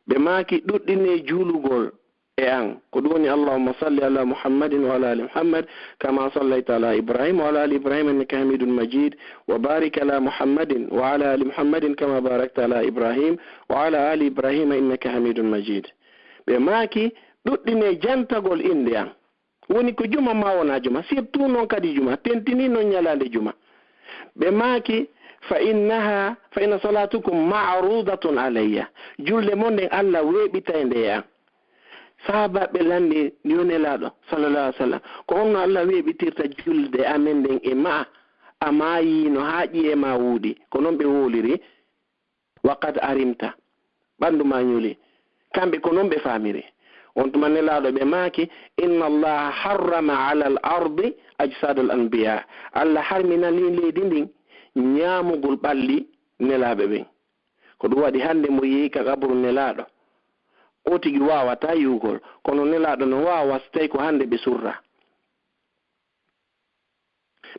ɓe maaki ɗuɗɗine juulugol e an ko ɗum woni allahumma salli ala muhammadin wa ala ali muhammad kama sallayta ala ibrahima wa ala ali ibrahima innaka hamidun majid wa barik ala muhammadin wa ala ali muhammadin kama barakta ala ibrahim wa ala ali ibrahima innaka hamidun majid ɓe maaki ɗuɗɗine jantagol inde an woni ko juma ma wona juma surtout noon kadi juma tentini noon ñalande juma ɓe maaki fa inna salatukum ma'rudatun alayya julde mon nden Allah weeɓitay nde an sahaba be landi yonelaɗo sallallahu alaihi wasallam ko onno Allah weɓitirta julde amen ɗen e ma amayino ha ƴiye ma wuuɗi ko noon ɓe woliri waqad arimta ɓandu ma ñuli kamɓe ko noon ɓe famiri on tuma nelaɗo ɓe maaki inna allaha harrama ala al ardi ajsad al anbiya Allah harminali leydi ndin ñamugol ɓalli nelaɓe ɓen ko ɗum waɗi hande mo yehi ka kaburu nelaɗo o tigi wawata yugol kono nelaɗo no wawa so tawi ko hande ɓe surra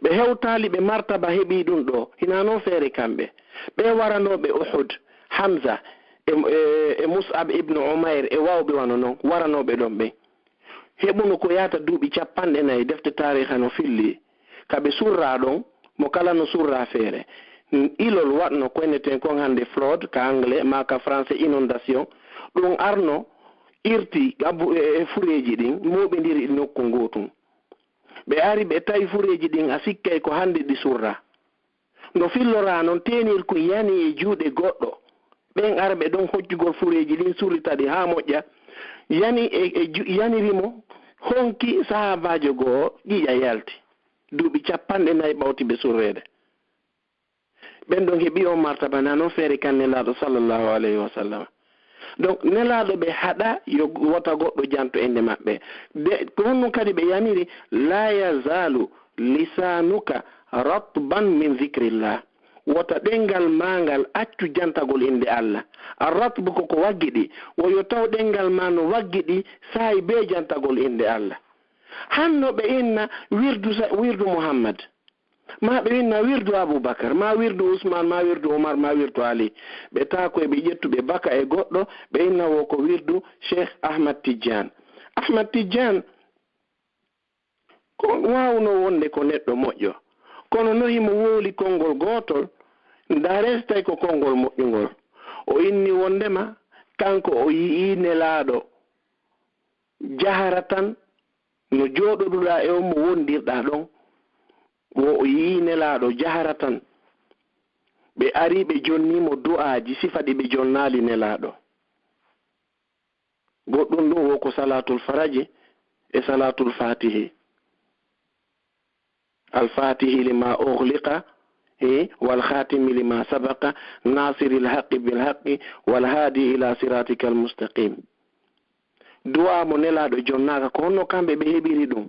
ɓe hewtali ɓe martaba heeɓi ɗum ɗo hina noon feere kamɓe ɓe waranoɓe Uhud Hamza e Mus'ab ibnu Umair e wawɓe wano noon waranoɓe ɗon ɓe heɓuno ko yata duuɓi 40 defte tariha no filli kaɓe surra ɗon mo kala no surra feere ilol waɗno koyneten kon hande flood ka anglais ma ka français inondation ɗum arno irti e fureji ɗin moɓidiri nokku ngotum ɓe ari ɓe tawi fureji ɗin a sikkay ko hande ɗi surra no fillora noon tenir ko yani e juuɗe goɗɗo ɓen arɓe ɗon hoccugol fureji ɗin surritaɗi ha moƴƴa yani yanirimo honki sahabajo goo ƴiƴa yalti duuɓi 40 ɓawti ɓe surrede ɓen ɗon heeɓi o martaba na noon feere kan nelaɗo sallllahu alayhi wa sallam donc nelaɗo ɓe haɗa yo wota goɗɗo janto ende maɓɓe ko honno kadi ɓe yaniri la yazalu lisanuka ratban min zicrillah wota ɗengal mangal accu jantagol inde Allah arratbu koko waggiɗi woyo taw ɗengal ma no waggiɗi sayi be jantagol inde Allah hanno ɓe inna wirdu Muhammad ma ɓe inna wirdu Aboubacar ma wirdu Ousmane ma wirdu Omar ma wirdu Ali ɓe taa koye ɓe ƴettuɓe baka e goɗɗo ɓe inna wo ko wirdu Cheikh Ahmad Tidiane ko wawno wonde ko neɗɗo moƴƴo kono nohimo wooli konngol gotol ndares tawi ko konngol moƴƴugol o inni wondema kanko o yii nelaɗo jahara tan no jooɗoɗuɗa e on mo wondirɗa ɗon o yii nelaɗo jahara tan ɓe ari ɓe jonnimo du'aji sifa ɗi ɓe jonnali nelaɗo goɗɗum ɗum wo ko salatul faraji e salatul fatihi الفاتح لما أغلق والخاتم لما سبق ناصر الحق بالحق والهادي إلى صراطك المستقيم دعاء منلا دو جوناغا كونو كامبي بهبيري دوم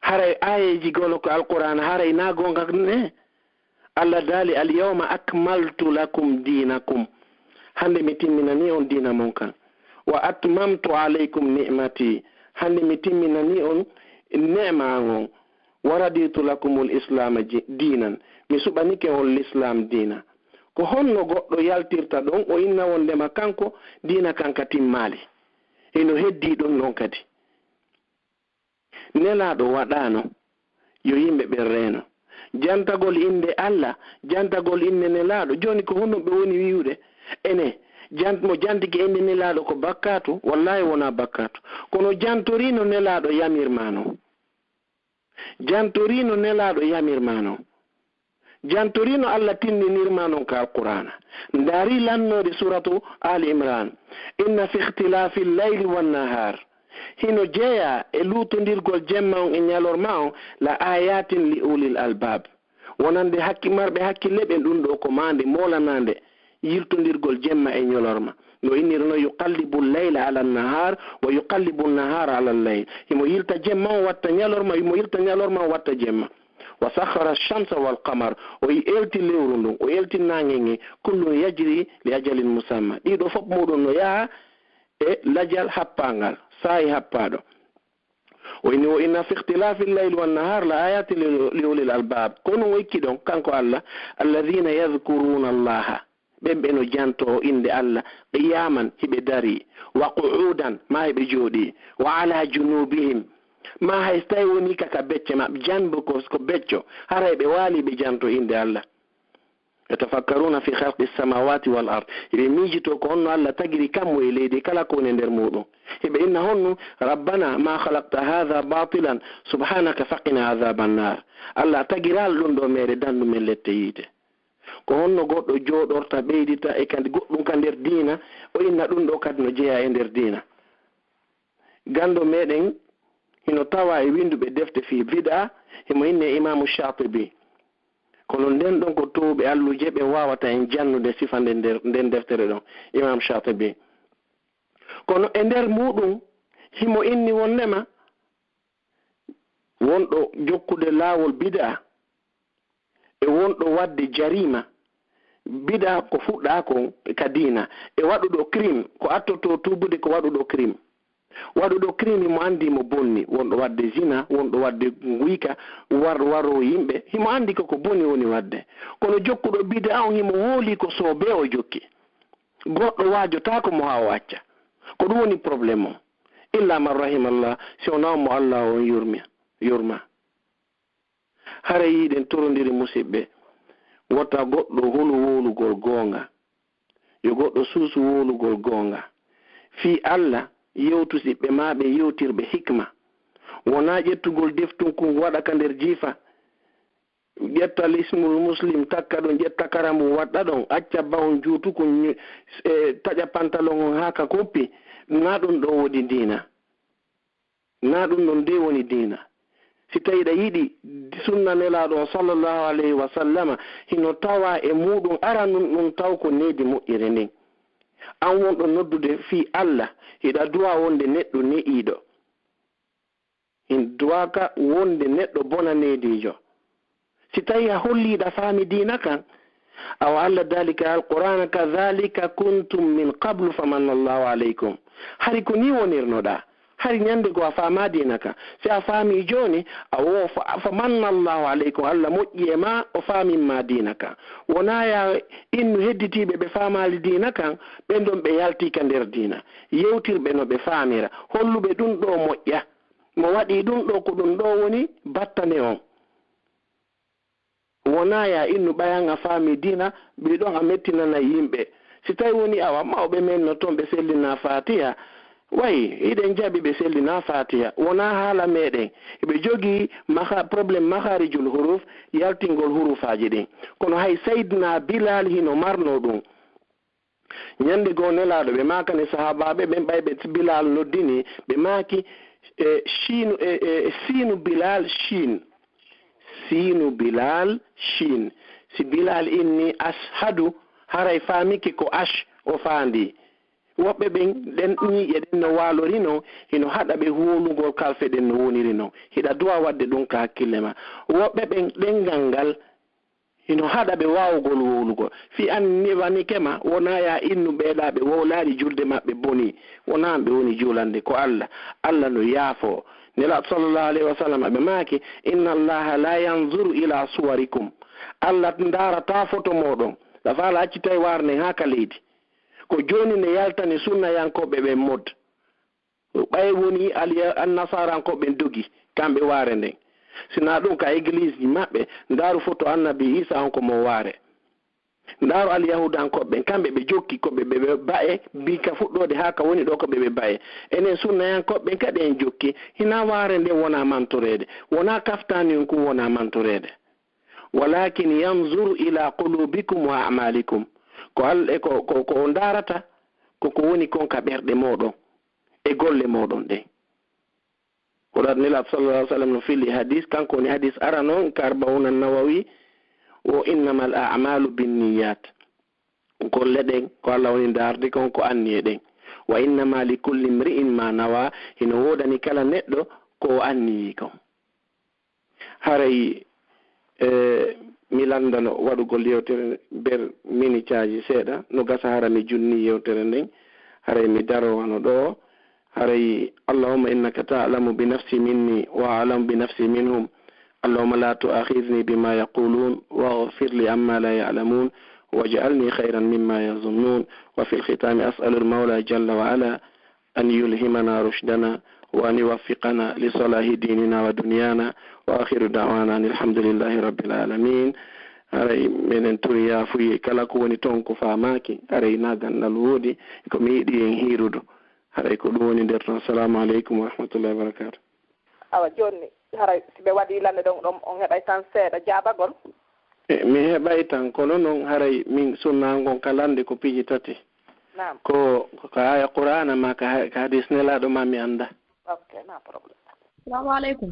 هاري آية جيغولوك القرآن هاري ناغونغا نه الله دالي اليوم أكملت لكم دينكم هندي متمناني on dina monkan wa atmamtu alaykum ni'mati hande mi timminani on neema on waraditu lakumul islam dinan mi suɓanike on l'islam dina ko honno goɗɗo yaltirta ɗon o inna wondema kanko dina kanka timmali eno heddi ɗon noon kadi nelaɗo waɗano yo yimɓe ɓe reeno jantagol inde Allah jantagol inde nelaɗo joni ko honno ɓe woni wiwde ene mo jantiki inde nelaɗo ko bakkatu wallahi wona bakkatu kono jantorino nelaɗo yamirma non jantorino nelaɗo yamirma non jantorino Allah tinninirma non ka alqur'ana ndari lannode suratu ali imran inna fi ikhtilafi llayli wannahar hino jeeya e luutondirgol jemma on e ñalorma on la ayatin li ulil albab wonande marɓe hakkille ɓen ɗum ɗo ko mande molanande yiltondirgol jemma e ñolorma no innirno yuqallibu llayla ala nahar wa yuqallibu nahara ala llayl himo yilta jemma o watta ñalorma himo yilta ñalorma o watta jemma wa sakhara shamsa wal qamar o elti lewru ndun o elti nange kullun yajri li ajalin musamma ɗiɗo fof muɗum no yaha e lajal happangal sayi happaɗo o inni o inna fi ikhtilafi llayli wan nahar la ayati li ulil albab kono o ikki ɗon kanko Allah alladhina yadhkuruna allaha ɓen no janto inde Allah qiyaman hiɓe dari wa qu'udan ma hiɓe jooɗi wa ala junubihim ma hay so tawi woni kaka becce maɓɓe janbo ko becco hara ɓe waali ɓe janto inde Allah yatafakkaruna fi khalqi samawati wal ard hiɓe miijito ko honno Allah tagiri kammo e leydi kala ko woni nder muɗum hiɓe inna honno rabbana ma khalaqta hadha batilan subhanaka faqina adhaban nar Allah tagiral ɗum ɗo mere dandu men lette yiide ko honno goɗɗo jooɗorta ɓeydita e kadi goɗɗum ka nder diina o inna ɗum ɗo kadi no jeeya e nder diina gando meɗen hino tawa e winduɓe defte fi bid'a himo inne imamu Shatibi kono nden ɗon ko towɓe alluje ɓe wawata en jannude sifa nden deftere ɗon imam Shatibi kono e nder muɗum himo inni wonnema wonɗo jokkude laawol bid'a e wonɗo wadde jarima bid'a ko fuɗɗa ko ka diina e waɗuɗo crime ko attoto tubude ko waɗuɗo crime waɗuɗo crime himo andi mo bonni wonɗo wadde zina wonɗo wadde guyka waro yimɓe himo andi koko bonni woni wadde kono jokkuɗo bid'a on himo hooli ko soobe o jokki goɗɗo waajotako mo ha o acca ko ɗum woni probléme o illa man rahimallah si o nawmo Allah on yurma hara yiiɗen torodiri musidɓe wota goɗɗo holu wolugol goonga yo goɗɗo suusu wolugol goonga fi Allah yewtusiɓɓe maɓe yewtirɓe hikma wona ƴettugol deftunkun waɗa ka nder jiifa ƴetta lismul muslim takka ɗon ƴetta karamu waɗɗa ɗon acca bahon juutukun taƴa pantalon on ha ka koppi na ɗum ɗo woni diina na ɗum ɗon nde woni diina si tawi ɗa yiɗi sunna nelaɗo sallllahu alayhi wa sallama hino tawa e muɗum ara ɗum taw ko needi moƴƴere nden an wonɗo noddude fi Allah hiɗa duwa wonde neɗɗo ne'iɗo hin duwaka wonde neɗɗo bona needijo si tawi a holliɗa faami diina kan awa Allah dalika alqur'ana kadhalika kuntum min qablu famanna Allahu alaykum hari ko ni wonirnoɗa hari ñande go a faama diina ka si a faami joni a wo famanna Allahu alaykum Allah moƴƴi e ma o faaminma diina ka wona ya innu hedditiɓe ɓe faamali diina kan ɓen ɗon ɓe yalti ka nder diina yewtirɓe no ɓe faamira holluɓe ɗum ɗo moƴƴa mo waɗi ɗum ɗo ko ɗum ɗo woni battane on wona ya innu ɓayan a faami diina mbiɗon a mettinana yimɓe si tawi woni awa mawɓe men no toon ɓe sellina fatiha wayi hiɗen jaɓi ɓe sellina fatiha wona haala meɗen ɓe jogi probléme maharijul huruf yaltingol hurufaji ɗin kono hay saydna bilal hino marno ɗum ñande goo nelaɗo ɓe makani sahabaɓe ɓen ɓay ɓe bilal noddini ɓe maki sinu bilal shin sinu bilal shin si bilal inni ashadu haray famiki ko ash o faandi woɓɓe ɓen ɗen ñiƴe ɗen no waalorino hino haɗa ɓe huunugol kalfe ɗen no woniri no hiɗa duwa wadde ɗum ka hakkille ma woɓɓe ɓen ɗengal ngal hino haɗa ɓe waawugol wowlugol fi an niwanikema wona ya innu ɓeeɗa ɓe wowlaaɗi julde maɓɓe boni wona ɓe woni juulande ko Allah no yaafo nelaɗo sallllahu alayhi wa sallam ɓe maaki inna allaha la yanzuru ila suwarikum Allah ndaarata photo moɗon ɗa faala acci tawi warne ha ka leydi ko joni ne yaltani sunna yankoɓe ɓen mod ɓay woni annasarankoɓe dogi kamɓe waare nden sina ɗum ka église ji maɓɓe ndaaru photo annabi isa on ko mo waare ndaaru alyahudankoɓe kamɓe ɓe jokki koɓe ɓe ba'e bika fuɗɗode ha ka woni ɗo koɓe ɓe ba'e enen sunna yankoɓe kadi en jokki hina waare nde wona mantorede wona kaftani on kum wona mantorede walakin yanzuru ila qulubikum wa a'malikum ko ko ndarata koko woni kon ka ɓerɗe moɗon e golle moɗon ɗen koɗat nelaɗo sallallahu alih w sallam no fili hadis kanko woni hadis ara noon karbauna nawawi o innamal a'malu binniyat golle ɗen ko Allah woni darde kon ko anni e ɗen wa innama li kulli mri'in ma nawa hino wodani kala neɗɗo ko anniyi kon haray mi landano waɗugol yewtere ber mini caji seeɗa no gasa hara mi junni yewtere nden haray mi darowano ɗo haray allahumma innaka ta'lamu bi nafsi minni wa a'lamu bi nafsi minhum allahumma la tu'akhidhni bima yaqulun waghfir li amma la ya'lamun waj'alni khayran mimma yazunnun wa fil khitami as'alu al-mawla jalla wa ala an yulhimana rushdana وأن يوفقنا لصلاح ديننا ودنيانا وآخر دعوانا الحمد لله رب العالمين aray menen turi yafuyi kala ko woni toon ko faamaki aray nagan nalwoodi ko mi yiɗi en hiirudo haray ko ɗum woni nder toon assalamu aleykum wa rahmatullahi wa barakatuh awa joni haray si ɓe waɗi lande ɗon ɗon on heɓay tan seeɗa jaabagol mi heɓay tan kono noon haray min sunnangon ka lande ko piiji tati ko aya qur'ana ma ka hadis nelaɗo ma mi anda okay na problem. Assalamu alaikum.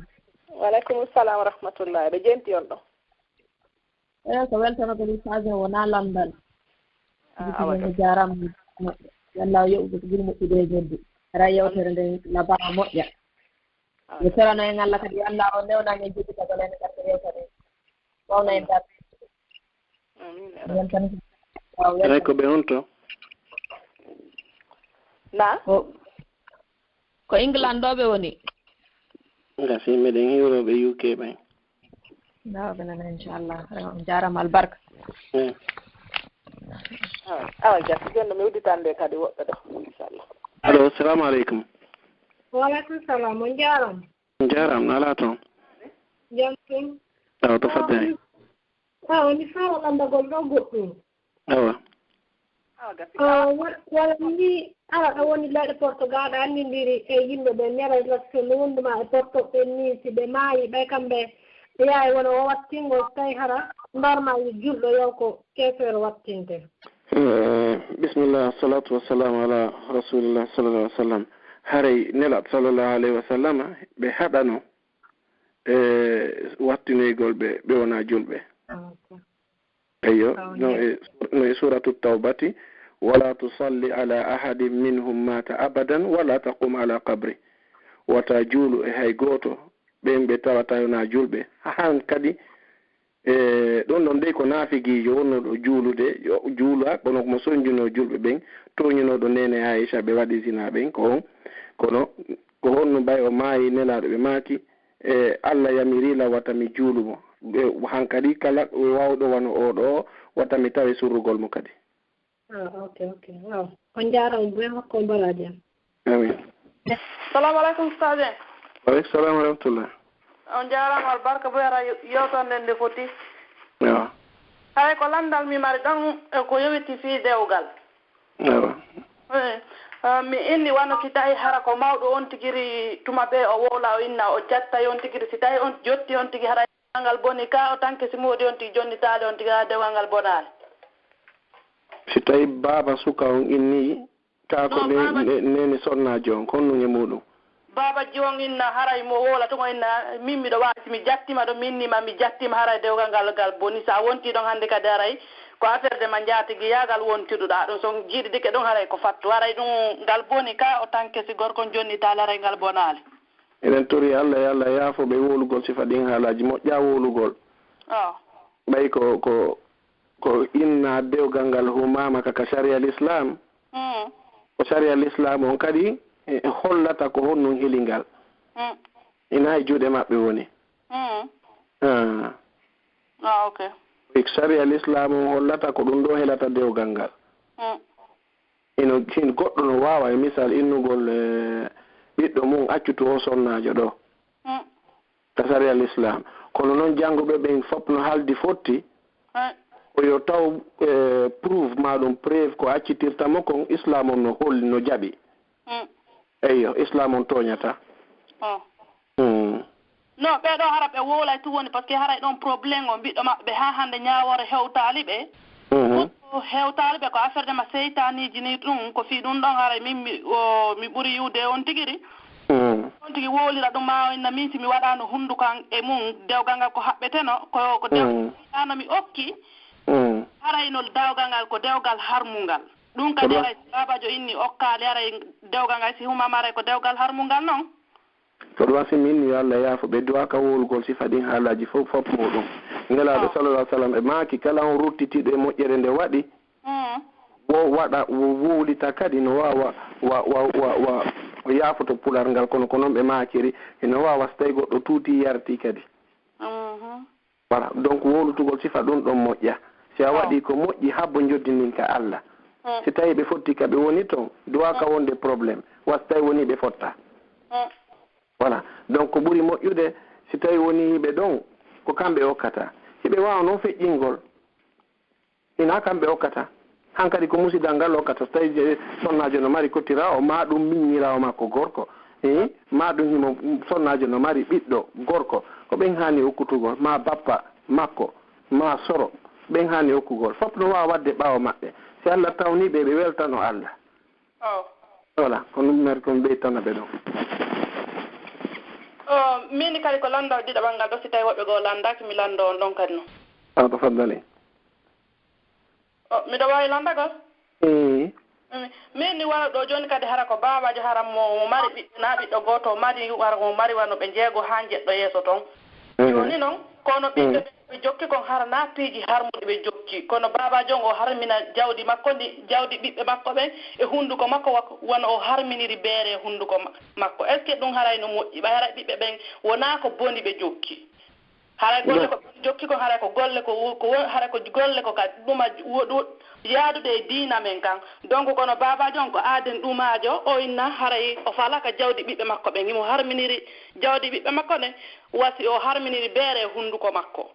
Wa alaikum assalam wa rahmatullahi be jenti on do. Ko weltano ko lisaaje wona landal. Awata jaram yalla yewdo ko gurmo ide joddi. Ra yewtere nden laba moƴƴa. Yo serano en Allah kadi Allah o newna ngen jiddi ka golen ka yewtere. Wawna en dar. Amin. Ay ko be honto. Na ko England do be woni. Ngasi meden Europe e UK bay. Na bana inshallah jaram al barka. Jasi jonno mi uditande kadi woɓɓe ɗo inchallah. Allo, assalamu aleykum. Wa alaikum salam. On jaram. Jaram nala toon. Jam tum. Awa to fadde. Ni fara landagol ɗo goɗɗum. Awa. Wala ni ala ɗo woni leyɗe Portugal ɗo anndindiri e yimɓe ɓe nera élection no wonduma e Porto ɓe ni si ɓe maayi ɓe kamɓe ɓe yahay wona o wattingo so tawi hara mbarmayi julɗo yaw ko keefeero wattinte. Bismillah, salatu wassalamu ala rasulillah sallallahu alaihi wasallam. Haray nelat sallallahu alaihi wasallam ɓe haɗano wattinoygol ɓe wona julɓe. Eyo no e suratu tawbati wala tusalli ala ahadin minhum mata abadan wala taqum ala qabri wata juulu e hay goto ɓen ɓe tawata yona julɓe han kadi ɗon ɗon dey ko naafigiijo wonnoɗo juulude juula kono mo soñjuno julɓe ɓen toñunoɗo nene Aisha ɓe waɗi zina ɓen ko on kono ko honno ɓay o maayi nelaɗo ɓe maaki Allah yamirila watami juulumo han kadi kala wawɗo wano oɗo watami tawi surrugol mo kadi. Okay. Wow. On jaram be hakko baraje. Amin. Assalamu alaikum ustade. Wa alaikum salam wa rahmatullah. On jaram al barka bo yara yewtande nde foti. Awa. Hay ko landal mi mari dan ko yewiti fi dewgal. Awa. Mi inni wano si tawi hara ko mawɗo on tigiri tuma be o wowla o inna o jatta on tigiri si tawi on jotti on tigi hara ngal boni ka o tanke si modi on tigi jonni taale on tigi ha dewgal ngal bonale. Si tawi baba suka on inni ka ko neni sonnajo on kon nge muɗum. Baba jon inna haray mo wola to inna min mi do wasi mi jattima do minnima mi jattima haray dewgal ngal boni sa wonti don hande ka daray ko affaire de manjati gi yagal wontiduɗa ɗum son jiiɗi dike ɗon haray ko fattu haray ɗum ngal boni ka o tanke si gorkon jonni taale haray ngal bonale. Eɗen tori Allah e Allah yaafo ɓe wolugol sifa ɗin haalaji moƴƴa wolugol. Ɓay ko inna dewgal ngal humama kaka sharia l'islam. Ko sharia l'islam on kadi hollata ko honnon helingal. Ina e juuɗe maɓɓe woni. Okay. Sharia l'islam on hollata ko ɗum ɗo helata dewgal ngal. Hin goɗɗo no wawa e misal innugol ɓiɗɗo mum accutu o sonnajo ɗo ka sharia l'islam kono noon janngoɓe ɓen fof no haaldi fotti o yo taw prouve maɗum preuve ko accitirtamo kon islam on no holli no jaɓi eyyo islam on toñata non ɓeɗo hara ɓe wowlay tu woni par ce que haray ɗon probléme o ɓiɗɗo maɓɓe ha hande ñawore hewtali ɓe hewtali ɓe ko affaire de ma seytaniji ni ɗum ko fi ɗum ɗon haray min mi ɓuuri yiwde on tigiri on tigi wowlira ɗum ma inna min si mi waɗano hundukan e mum dewgal ngal ko haɓɓeteno ko dewano mi okki haray no dewgal ngal ko dewgal harmungal ɗum kadi haray babajo inni okkali haray dewgal ngal si humama haray ko dewgal harmungal noon ko ɗum wasi min yo Allah yaafo ɓe duwaka wolugol sifa ɗin haalaji fof muɗum ngelaɗo sallallahu alih w sallam e maaki kala on ruttitiɗo e moƴƴere nde waɗi wo waɗa wuwlita kadi no wawa o yaafoto pular ngal kono ko noon ɓe maakiri eno wawa so tawi goɗɗo tuuti yarti kadi voilà donc wowlutugol sifa ɗum ɗon moƴƴa si a waɗi ko moƴƴi habbo joddinin ka Allah si tawi ɓe fotti ka ɓe woni toon duwaka wonde probléme wasi tawi woni ɓe fotta voilà donc ko ɓuri moƴƴude si tawi woni ɓe ɗon ko kamɓe okkata hiɓe wawa noon feƴƴingol ina kamɓe okkata hankadi ko musidal ngal okkata so tawi sonnajo no mari kottira o ma ɗum miññirawo makko gorko ma ɗum himo sonnajo no mari ɓiɗɗo gorko ko ɓen hani okkutugol ma bappa makko ma soro ɓen hani okkugol fof no wawa wadde ɓawo maɓɓe si Allah tawniɓe ɓe weltano Allah voilà ko ɗum mari kon ɓeytana ɓe ɗon min kadi ko lando ɗiɗaɓal ngal ɗo si tawi woɓɓe goo landaki mi lando on ɗon kadi noon tafaddali miɗo wawi landagol min ni wona ɗo joni kadi hara ko babajo hara mo mari ɓiɓɓe na ɓiɗɗo goto mari wara mo mari wano ɓe jeego ha jeɗɗo yeeso toon joni noon kono ɓiɓɓe ɓe jokki kon hara na piiji harmuɗe ɓe jokki kono babajo o harmina jawdi makko ndi jawdi ɓiɓɓe makko ɓen e hunduko makko wona o harminiri beere e hunduko makko est ce que ɗum haray no moƴƴi ɓay haray ɓiɓɓe ɓen wona ko boni ɓe jokki haray golle ko jokki kon haray ko golle ko haray ko golle ko kadi ɗuma yaadude e diina men kan donc kono babajo on ko aaden ɗumajo o inna haray o falaka jawdi ɓiɓɓe makko ɓen imo harminiri jawdi ɓiɓɓe makko ne wasi o harminiri beere e hunduko makko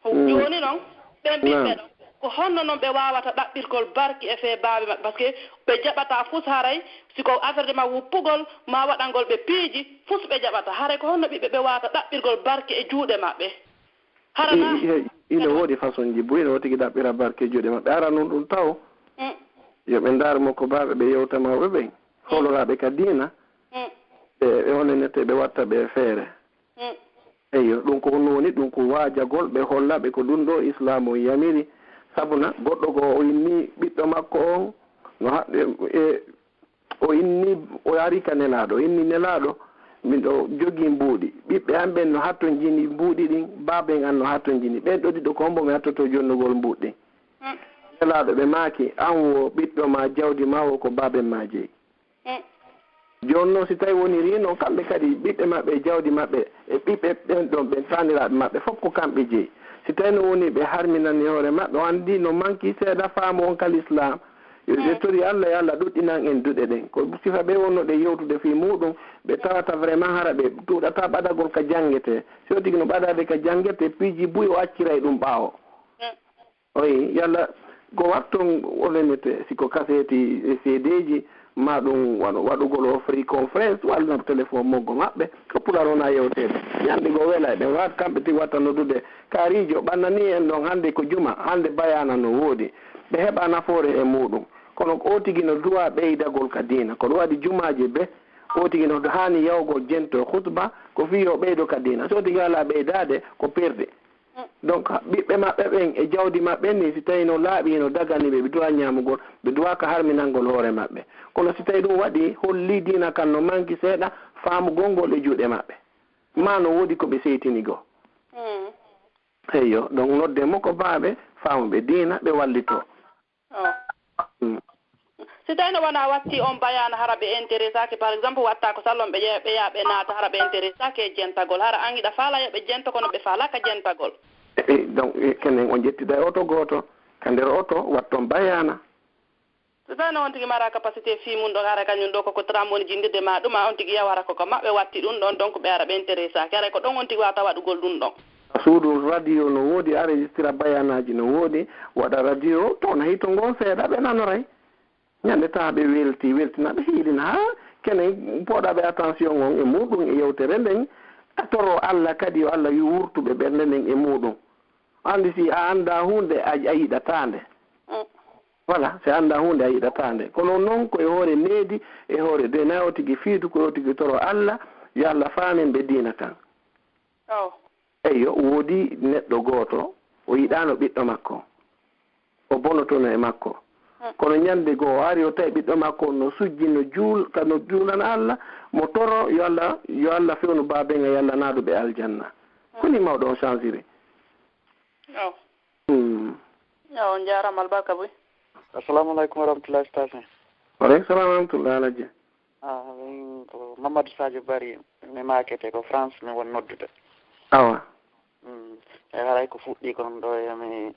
joni noon ɓen ɓiɓɓe ɗon ko honno noon ɓe wawata ɗaɓɓirgol barki e fee baaɓe maɓɓe par ce que ɓe jaɓata fus haray siko affaire de ma wuppugol ma waɗangol ɓe piiji fus ɓe jaɓata haray ko honno ɓiɓɓe ɓe wawata ɗaɓɓirgol barki e juuɗe maɓɓe harana ine woodi façon ji boyi no tigi ɗaɓɓira barke juuɗe maɓɓe ara noon ɗum taw yoɓe ndaarmo ko baaɓe ɓe yewta mawɓe ɓen holoraɓe ka diina ɓe honenete ɓe watta ɓe feere eyyo ɗum ko noni ɗum ko waajagol ɓe hollaɓe ko ɗum ɗo islam o yamiri sabuna goɗɗo ko o inni ɓiɗɗo makko on no haɗe o inni o ari ka nelaɗo o inni nelaɗo miɗo jogii mbuuɗi ɓiɓɓe an ɓen no hatto jini mbuuɗi ɗin baaben an no hatto jini ɓen ɗo ɗiɗo ko hombo mi hattoto jonnugol mbuuɗɗi nelaɗo ɓe maaki an wo ɓiɗɗo ma jawdi ma wo ko baaben ma jeyi joni noon si tawi woni rino kamɓe kadi ɓiɓɓe maɓɓe e jawdi maɓɓe e ɓiɓɓe ɓen ɗon ɓen taniraɓe maɓɓe fof ko kamɓe jeeyi si tawi no woni ɓe harminani hoore maɓɓe o andi no manki seeɗa faamu on kal islam ɓe tori allah yo allah ɗuɗɗinan en duɗe ɗen ko sifa ɓe wonnoɗe yewtude fi muɗum ɓe tawata vraiment hara ɓe tuuɗata ɓaɗagol ka janguete so tigi no ɓaɗade ka janguete piiji buy o accira e ɗum ɓaawo oyi yalla ko watton olenete siko kaseti e seedeji ma ɗum waɗugol o free conference walla téléphone moggo maɓɓe ko pular wona yewtede ñande goo wela ɓe wat kamɓe tigi watta noddude kaarijo ɓannani en ɗon hannde ko juma hannde bayana no woodi ɓe heɓa nafoore e muɗum kono o tigi no duwa ɓeydagol ka diina kono waɗi jumaji ɓe o tigi no hani yawgol jento hutba ko fi yo ɓeydo ka diina so tigi ala ɓeydade ko perde donc ɓiɓɓe maɓɓe ɓen e jawdi maɓɓe ni si tawi no laaɓi no dagani ɓe ɓe duwa ñamugol ɓe duwa ka harminangol hoore maɓɓe kono si tawi ɗum waɗi holli diina kan no manki seeɗa faamugol ngol e juuɗe maɓɓe ma no woodi ko ɓe seytini goo eyyo donc nodde mo ko baaɓe faamuɓe diina ɓe wallito si tawi no wona watti on bayana hara ɓe intéressaki par exemple watta ko sallon ɓe ƴeewa ɓe yaa ɓe naata hara ɓe intéressaki e jentagol hara angiɗa faala yoɓe jenta kono ɓe faalaka jentagol donc kenen o jettida e oto gooto ka nder oto watton bayana so tawi no on tigi mara capacité fi mum ɗon hara kañum ɗo koko tramoni jindide ma ɗuma on tigi yawara koko maɓɓe watti ɗum ɗon donc ɓe ara ɓe intéressaki hara ko ɗon on tigi wawata waɗugol ɗum ɗon suudu radio no woodi enregistrera bayanaji no woodi waɗa radio toon hito ngon seeɗa ɓe nanoray ñande tawa ɓe weltina ɓe hiilina ha kene poɗaɓe attention on e muɗum e yewtere nden toro allah kadi yo allah yo wurtuɓe ɓernde nden e muɗum andi si a anda hunde a yiɗatande voilà si anda hunde a yiɗatande kono noon koye hoore needi e hoore de nayi o tigi fiidu koye o tigi toro allah yo allah faamen ɓe diina kan eyyo woodi neɗɗo gooto o yiɗano ɓiɗɗo makko o bonotono e makko kono ñande goo o ari o tawi ɓiɗɗo makko no sujji no juulana allah mo toro yo allah fewnu babenga yo allah naaduɓe aljanna koni mawɗo on changiri on jarama albarka boy assalamu aleykum wa rahmatullahi station waleykum salam wa rahmatullah alaji min ko Mamadou Sadio Bari mi makete ko France mi won noddude awa e haray ko fuɗɗi kon ɗo emi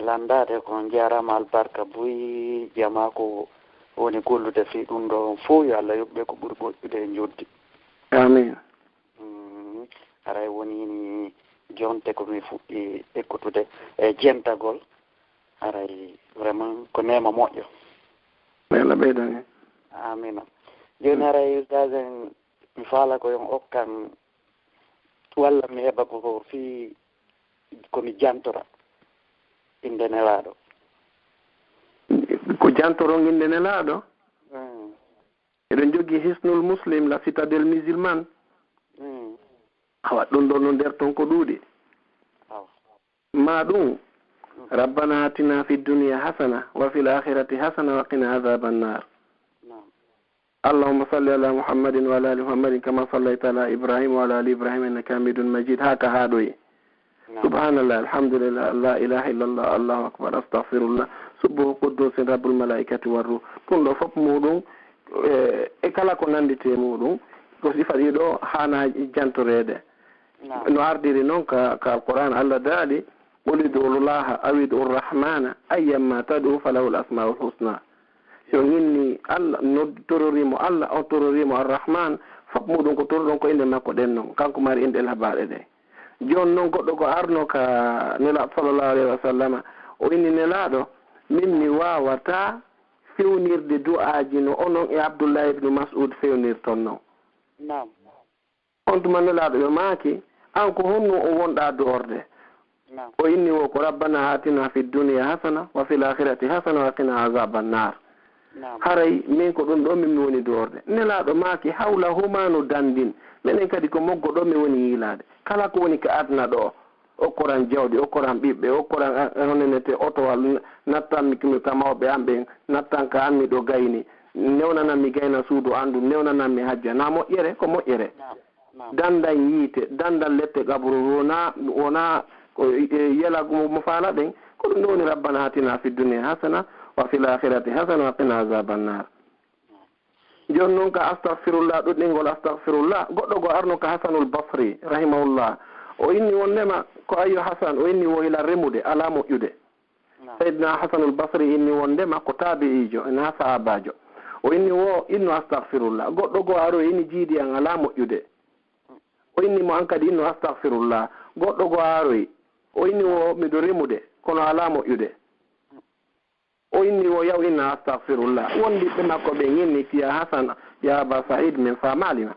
landade ko jarama albarka boyi jama ko woni gollude fi ɗum ɗo fof yo Allah yoɓɓe ko ɓuri moƴƴude e joddi amin haray woni jonte komi fuɗɗi ekkutude e jentagol haray vraiment ko nema moƴƴo Allah ɓeydane amina joni haray dagen mi faala ko yon okkan walla mi heɓa ko fi komi jantora inde nelaɗo ko jantoro inde nelaɗo eɗen jogui hisnul muslim la citadelle musulmane awa ɗum ɗon no nder ton ko ɗuuɗi ma ɗum rabbana atina fi dunya hasana wa fil akhirati hasana wa qina adhaban nar اللهم صل على محمد وعلى ال محمد كما صليت على ابراهيم وعلى ال ابراهيم انك حميد مجيد هكا هادوي سبحان الله الحمد لله لا اله الا الله الله اكبر استغفر الله سبحانه قدوس رب الملائكه والروح كل فوب مودum e kala ko nandite mudum ko sifadi do hana jantorede no ardiri non ka alquran Allah dali qulidullah awidur rahmana ayyama tad'u falahu alasmaul husna so inni Allah no tororimo Allah o tororimo arrahman fop mudum ko torodon ko inde makko den non kanko mari inde habaade de jon non goddo ko arno ka nela sallallahu alaihi wasallam o inni nelaado min mi wawata fewnirde du'aaji no onon e Abdullah ibn Mas'ud fewnir ton non on tuma nelaado yo maaki an ko honno o wonda doorde o inni wo ko rabbana atina fid dunya hasana wa fil akhirati hasana wa qina azaban nar haray min ko ɗum ɗo min mi woni doorde nelaaɗo maaki hawla humano dandin minen kadi ko moggo ɗo mi woni yiilaade kala ko woni ko adna ɗo okkoran jawdi okkoran ɓiɓɓe okkoran honenete otowal nattan mi ka mawɓe am ɓen nattan ka an mi ɗo gayni newnanan mi gayna suudu anndu newnanan mi hajja na moƴƴere ko moƴƴere dandan yiite dandan lette gabru wona ko yela mo faala ɗen ko ɗum ɗo woni rabbana hatina fi dunia hasana wa fil akhirati hasana wa qina azaban nar jon non ka astaghfirullah ɗuɗɗingol astaghfirullah goɗɗo go arno ka Hasanul Basri rahimahullah o inni wondema ko ayyo Hasan o inni wo ila remude ala moƴƴude Sayyidina Hasanul Basri inni wondema ko tabi'ijo ena sahabajo o inni wo inno astaghfirullah goɗɗo go aro inni jiidi an ala moƴƴude o inni mo an kadi inno astaghfirullah goɗɗo go aroyi o inni wo miɗo remude kono ala moƴƴude o inni wo yaw inna astaghfirullah wondi ɓe makko ɓe inni tiya Hasan ya Aba Sa'id min famalima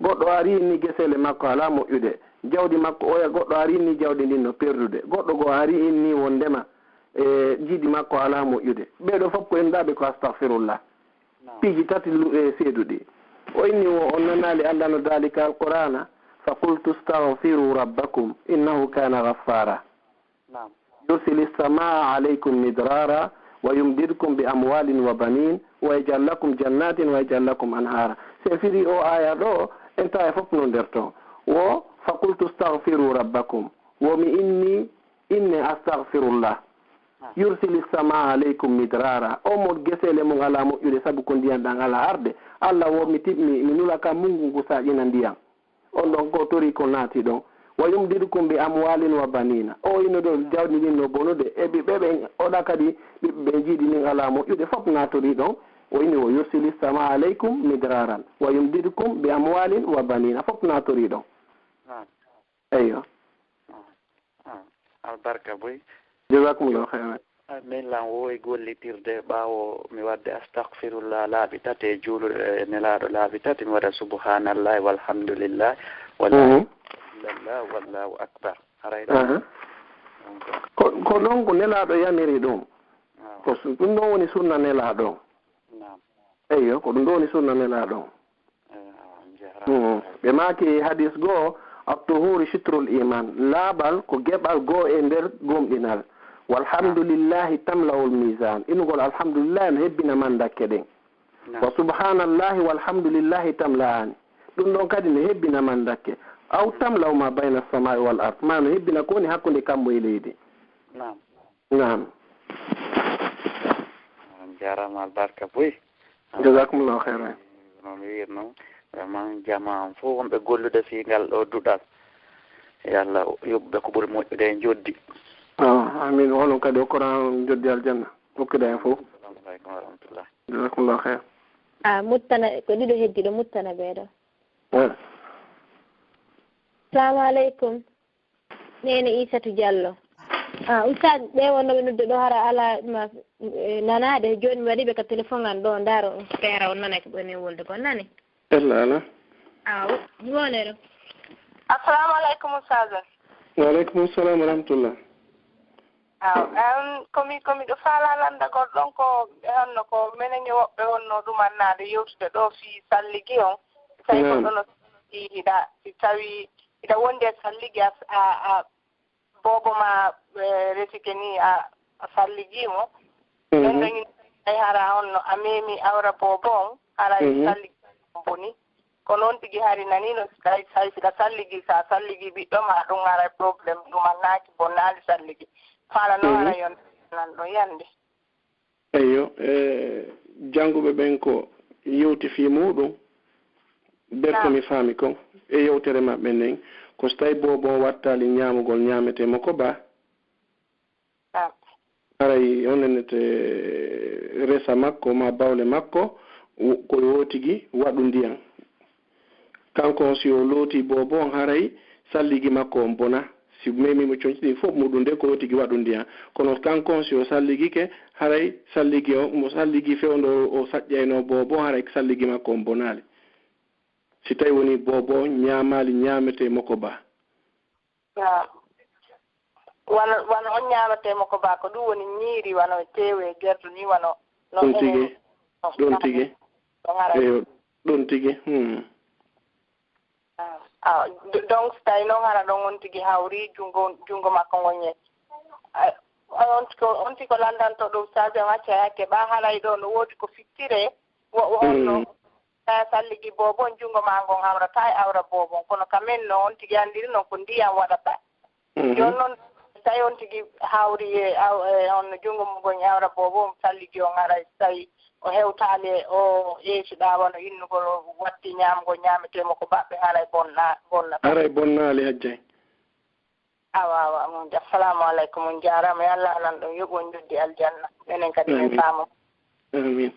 goɗɗo ari inni gesele makko ala moƴƴude jawdi makko oya goɗɗo ari inni jawdi ndin no perdude goɗɗo go ari inni wondema jiidi makko ala moƴƴude ɓeɗo fof ko endaɓe ko astaghfirullah piiji tati seeduɗi o inni wo on nanali Allah no dalika alqur'ana fa qultu astaghfiru rabbakum innahu kana ghaffara yursilis samaa alaykum midrara ويمددكم بأموال وبنين ويجعل لكم جنات ويجعل لكم أنهارا سيفيري أو آية دو انت يفقنون درتو فقلت استغفروا ربكم ومي إني أستغفر الله يرسل السماء عليكم مدرارا أمود جسل من على مؤيد سبكون ديان دان على أرض الله ومتبني منولا كمونغو ساجنا ديان أولون كوتوري كوناتي دون ويمددكم بأموال وبنين o ino do jawdi ni no bonude e bebe oda kadi be jidi ni ala mo yude fop natori don o ini o yursili sama alaykum midraran wa yumdidukum bi amwalin wa banina fop natori don ayo albarka boy jazakumullahu khairan min lan woy gollitirde ɓaawo mi wadde astaghfirullah laaɓi tati e juuluɗo nelaaɗo laaɓi tati mi waɗa subhanallahi walhamdulillah wallah wallahu akbar harayɗa ko ɗon ko nelaaɗo yamiri ɗum ko ɗum ɗon woni sunna nelaaɗo eyo ko ɗum ɗon woni sunna nelaaɗo ɓe maaki hadis goo at-tuhuru shitrul iman laaɓal ko geɓal goo e nder gomɗinal walhamdulillahi tamla'ul mizan inugol alhamdulillah no hebbina man dakke ɗen wa subhanallahi walhamdulillahi tamla'ani ɗum ɗon kadi no hebbina man dakke aw tamla'u ma bayna as-samai wal ard ma no hebbina ko woni hakkunde kambo e leydi nam jarama albarka boy jazakumullahu khairan no mi wirno vraiment jama fof wonɓe gollude fi ngal ɗo duɗal e Allah yoɓɓe ko ɓuri moƴƴude e joddi amin onon kadi okkoran joddi aljanna hokkude hen fof assalamu aleykum wa rahmatullah jazakumullahu khair muttana ko ɗiɗo heddiɗo muttana ɓeeɗo assalamu aleykum nene Isatu Diallo ustad ɓe wonnoɓe nodde ɗo hara ala nanade joni mi waɗiɓe ka téléphone an ɗo ndaaro feera on nana ko ɓoni wolde kon nani ala wonero assalamu aleykum ustad waaleykum salam wa rahmatullah komi ɗo faala landa goɗ ɗon ko honno ko minen woɓɓe wonno ɗumannade yewtude ɗo fi salligi on tawi goɗɗo no hiiɗa si tawi ita wonde salligi a bobo ma resike ni a salligimo ɗon ɗon ay hara on no a memi awra bobo hara salligi boni ko noon tigi hari nanino hay sika salligi sa salligi ɓiɗɗo ma ɗum ara probléme ɗum annaki bonnaali salligi fala no hara yon nan ɗo yande eyo jannguɓe ɓen ko yewti fi muɗum berko mi faami kon e yewtere maɓɓe nden ko so tawi bobo wattali ñaamugol ñaametemo ko ba aray onenete resa makko ma bawle makko ko yotigi waɗu ndiyam kanko si o looti bobo on haray salligi makko on bona si memimo coñciɗi fof muɗum nde ko yotigi waɗu ndiyam kono kanko si o salligike haray salligi o mo salligi fewndo o saƴƴayno bobo haray salligi makko on bonali si tawi woni bobo ñaamali ñaamete moko ba wano on ñaamatemo ko ba ko ɗum woni ñiiri wano tewe gertu ni wano ɗon tigi ɗon tigi eyo ɗon tigi donc so tawi noon hara ɗon on tigi hawri junngo makko gonñe on tigi ko landanto ɗum sabi on acca hakke ɓa halay ɗo no woodi ko fittire onno ta salligi bobon junngo ma ngon hawrata e awra bobon kono kamen no on tigi anndiri noon ko ndiyam waɗata joni noon tawi on tigi hawri e on junngo mo gon awra bobon salligi on ara tawi o hewtaali o ƴeeciɗa wano innugol watti ñaamgo ñaametemo ko baɓɓe haray bonna haray bonnaali hajjay awa mon assalamu aleykum on jaarama yo Allah anan ɗum yoɓon joddi aljanna minen kadi min faamo amin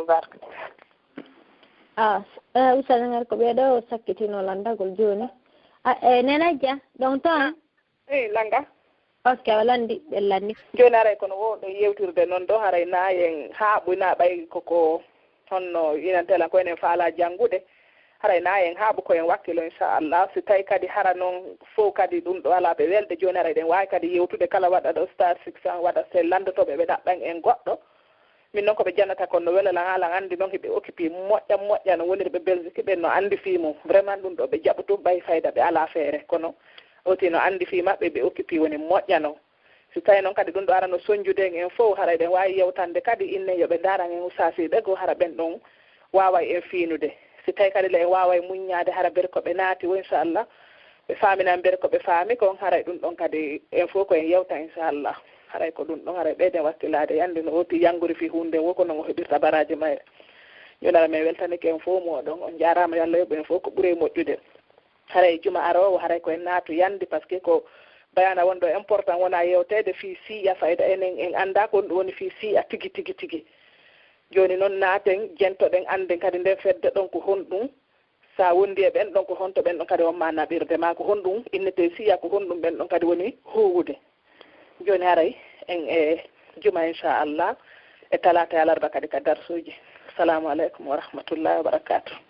barka usalangar ko ɓeeɗo sakkitino landagol jooni nena dia donc ton langa ok walandi ɓellandi jooni aray kono woɗo yewturde noon ɗo haray nayen haaɓuna ɓay koko honno inantela ko enen faala janngude haray nayen haaɓu koyen wakkilo inchallah si tawi kadi hara noon fof kadi ɗum ɗo ala ɓe welde jooni aray ɗen waawi kadi yewtude kala waɗa ɗo star 600 waɗa se landotoɓe ɓe ɗaɓɓan en goɗɗo min noon ko ɓe jannata kon no welala haalan anndi noon heɓe occupé moƴƴa no woniri ɓe belgique ɓen no anndi fii mum vraiment ɗum ɗo ɓe jaɓu tum ɓay fayda ɓe ala feere kono oti no anndi fii maɓɓe ɓe occupé woni moƴƴa noon si tawi noon kadi ɗum ɗo arano soñjude en fof hara ɗen waawi yewtande kadi inne yoɓe daran en usasiɓe go hara ɓen ɗon waaway en fiinude si tawi kadi la en waaway muññaade hara ber ko ɓe naati wo inchallah ɓe faaminan ber ko ɓe faami kon haray ɗum ɗon kadi en fof ko en yewta inchallah haray ko ɗum ɗon haray ɓeyden wakkilaade yannde no oti yannguri fi hunde wo ko noon o heɓirta baraji mayre jonara min weltanike en fof moɗon on jaarama yo Allah yoɓ en fof ko ɓuuri moƴƴude haray juma arowo haray koyen naatu yande par ce que ko bayana wonɗo important wona yewtede fi siiya fayda enen en annda ko ɗum woni fi siiya tigi tigi tigi joni noon naaten jentoɗen anden kadi nden fedde ɗon ko honɗum sa wondi e ɓen ɗon ko honto ɓen ɗon kadi wonma naɓirde ma ko honɗum innete siiya ko honɗum ɓen ɗon kadi woni howude joni haray en e juma inchallah e talata e alarba kadi ka darsuji assalamu aleykum wa rahmatullahi wa barakatuh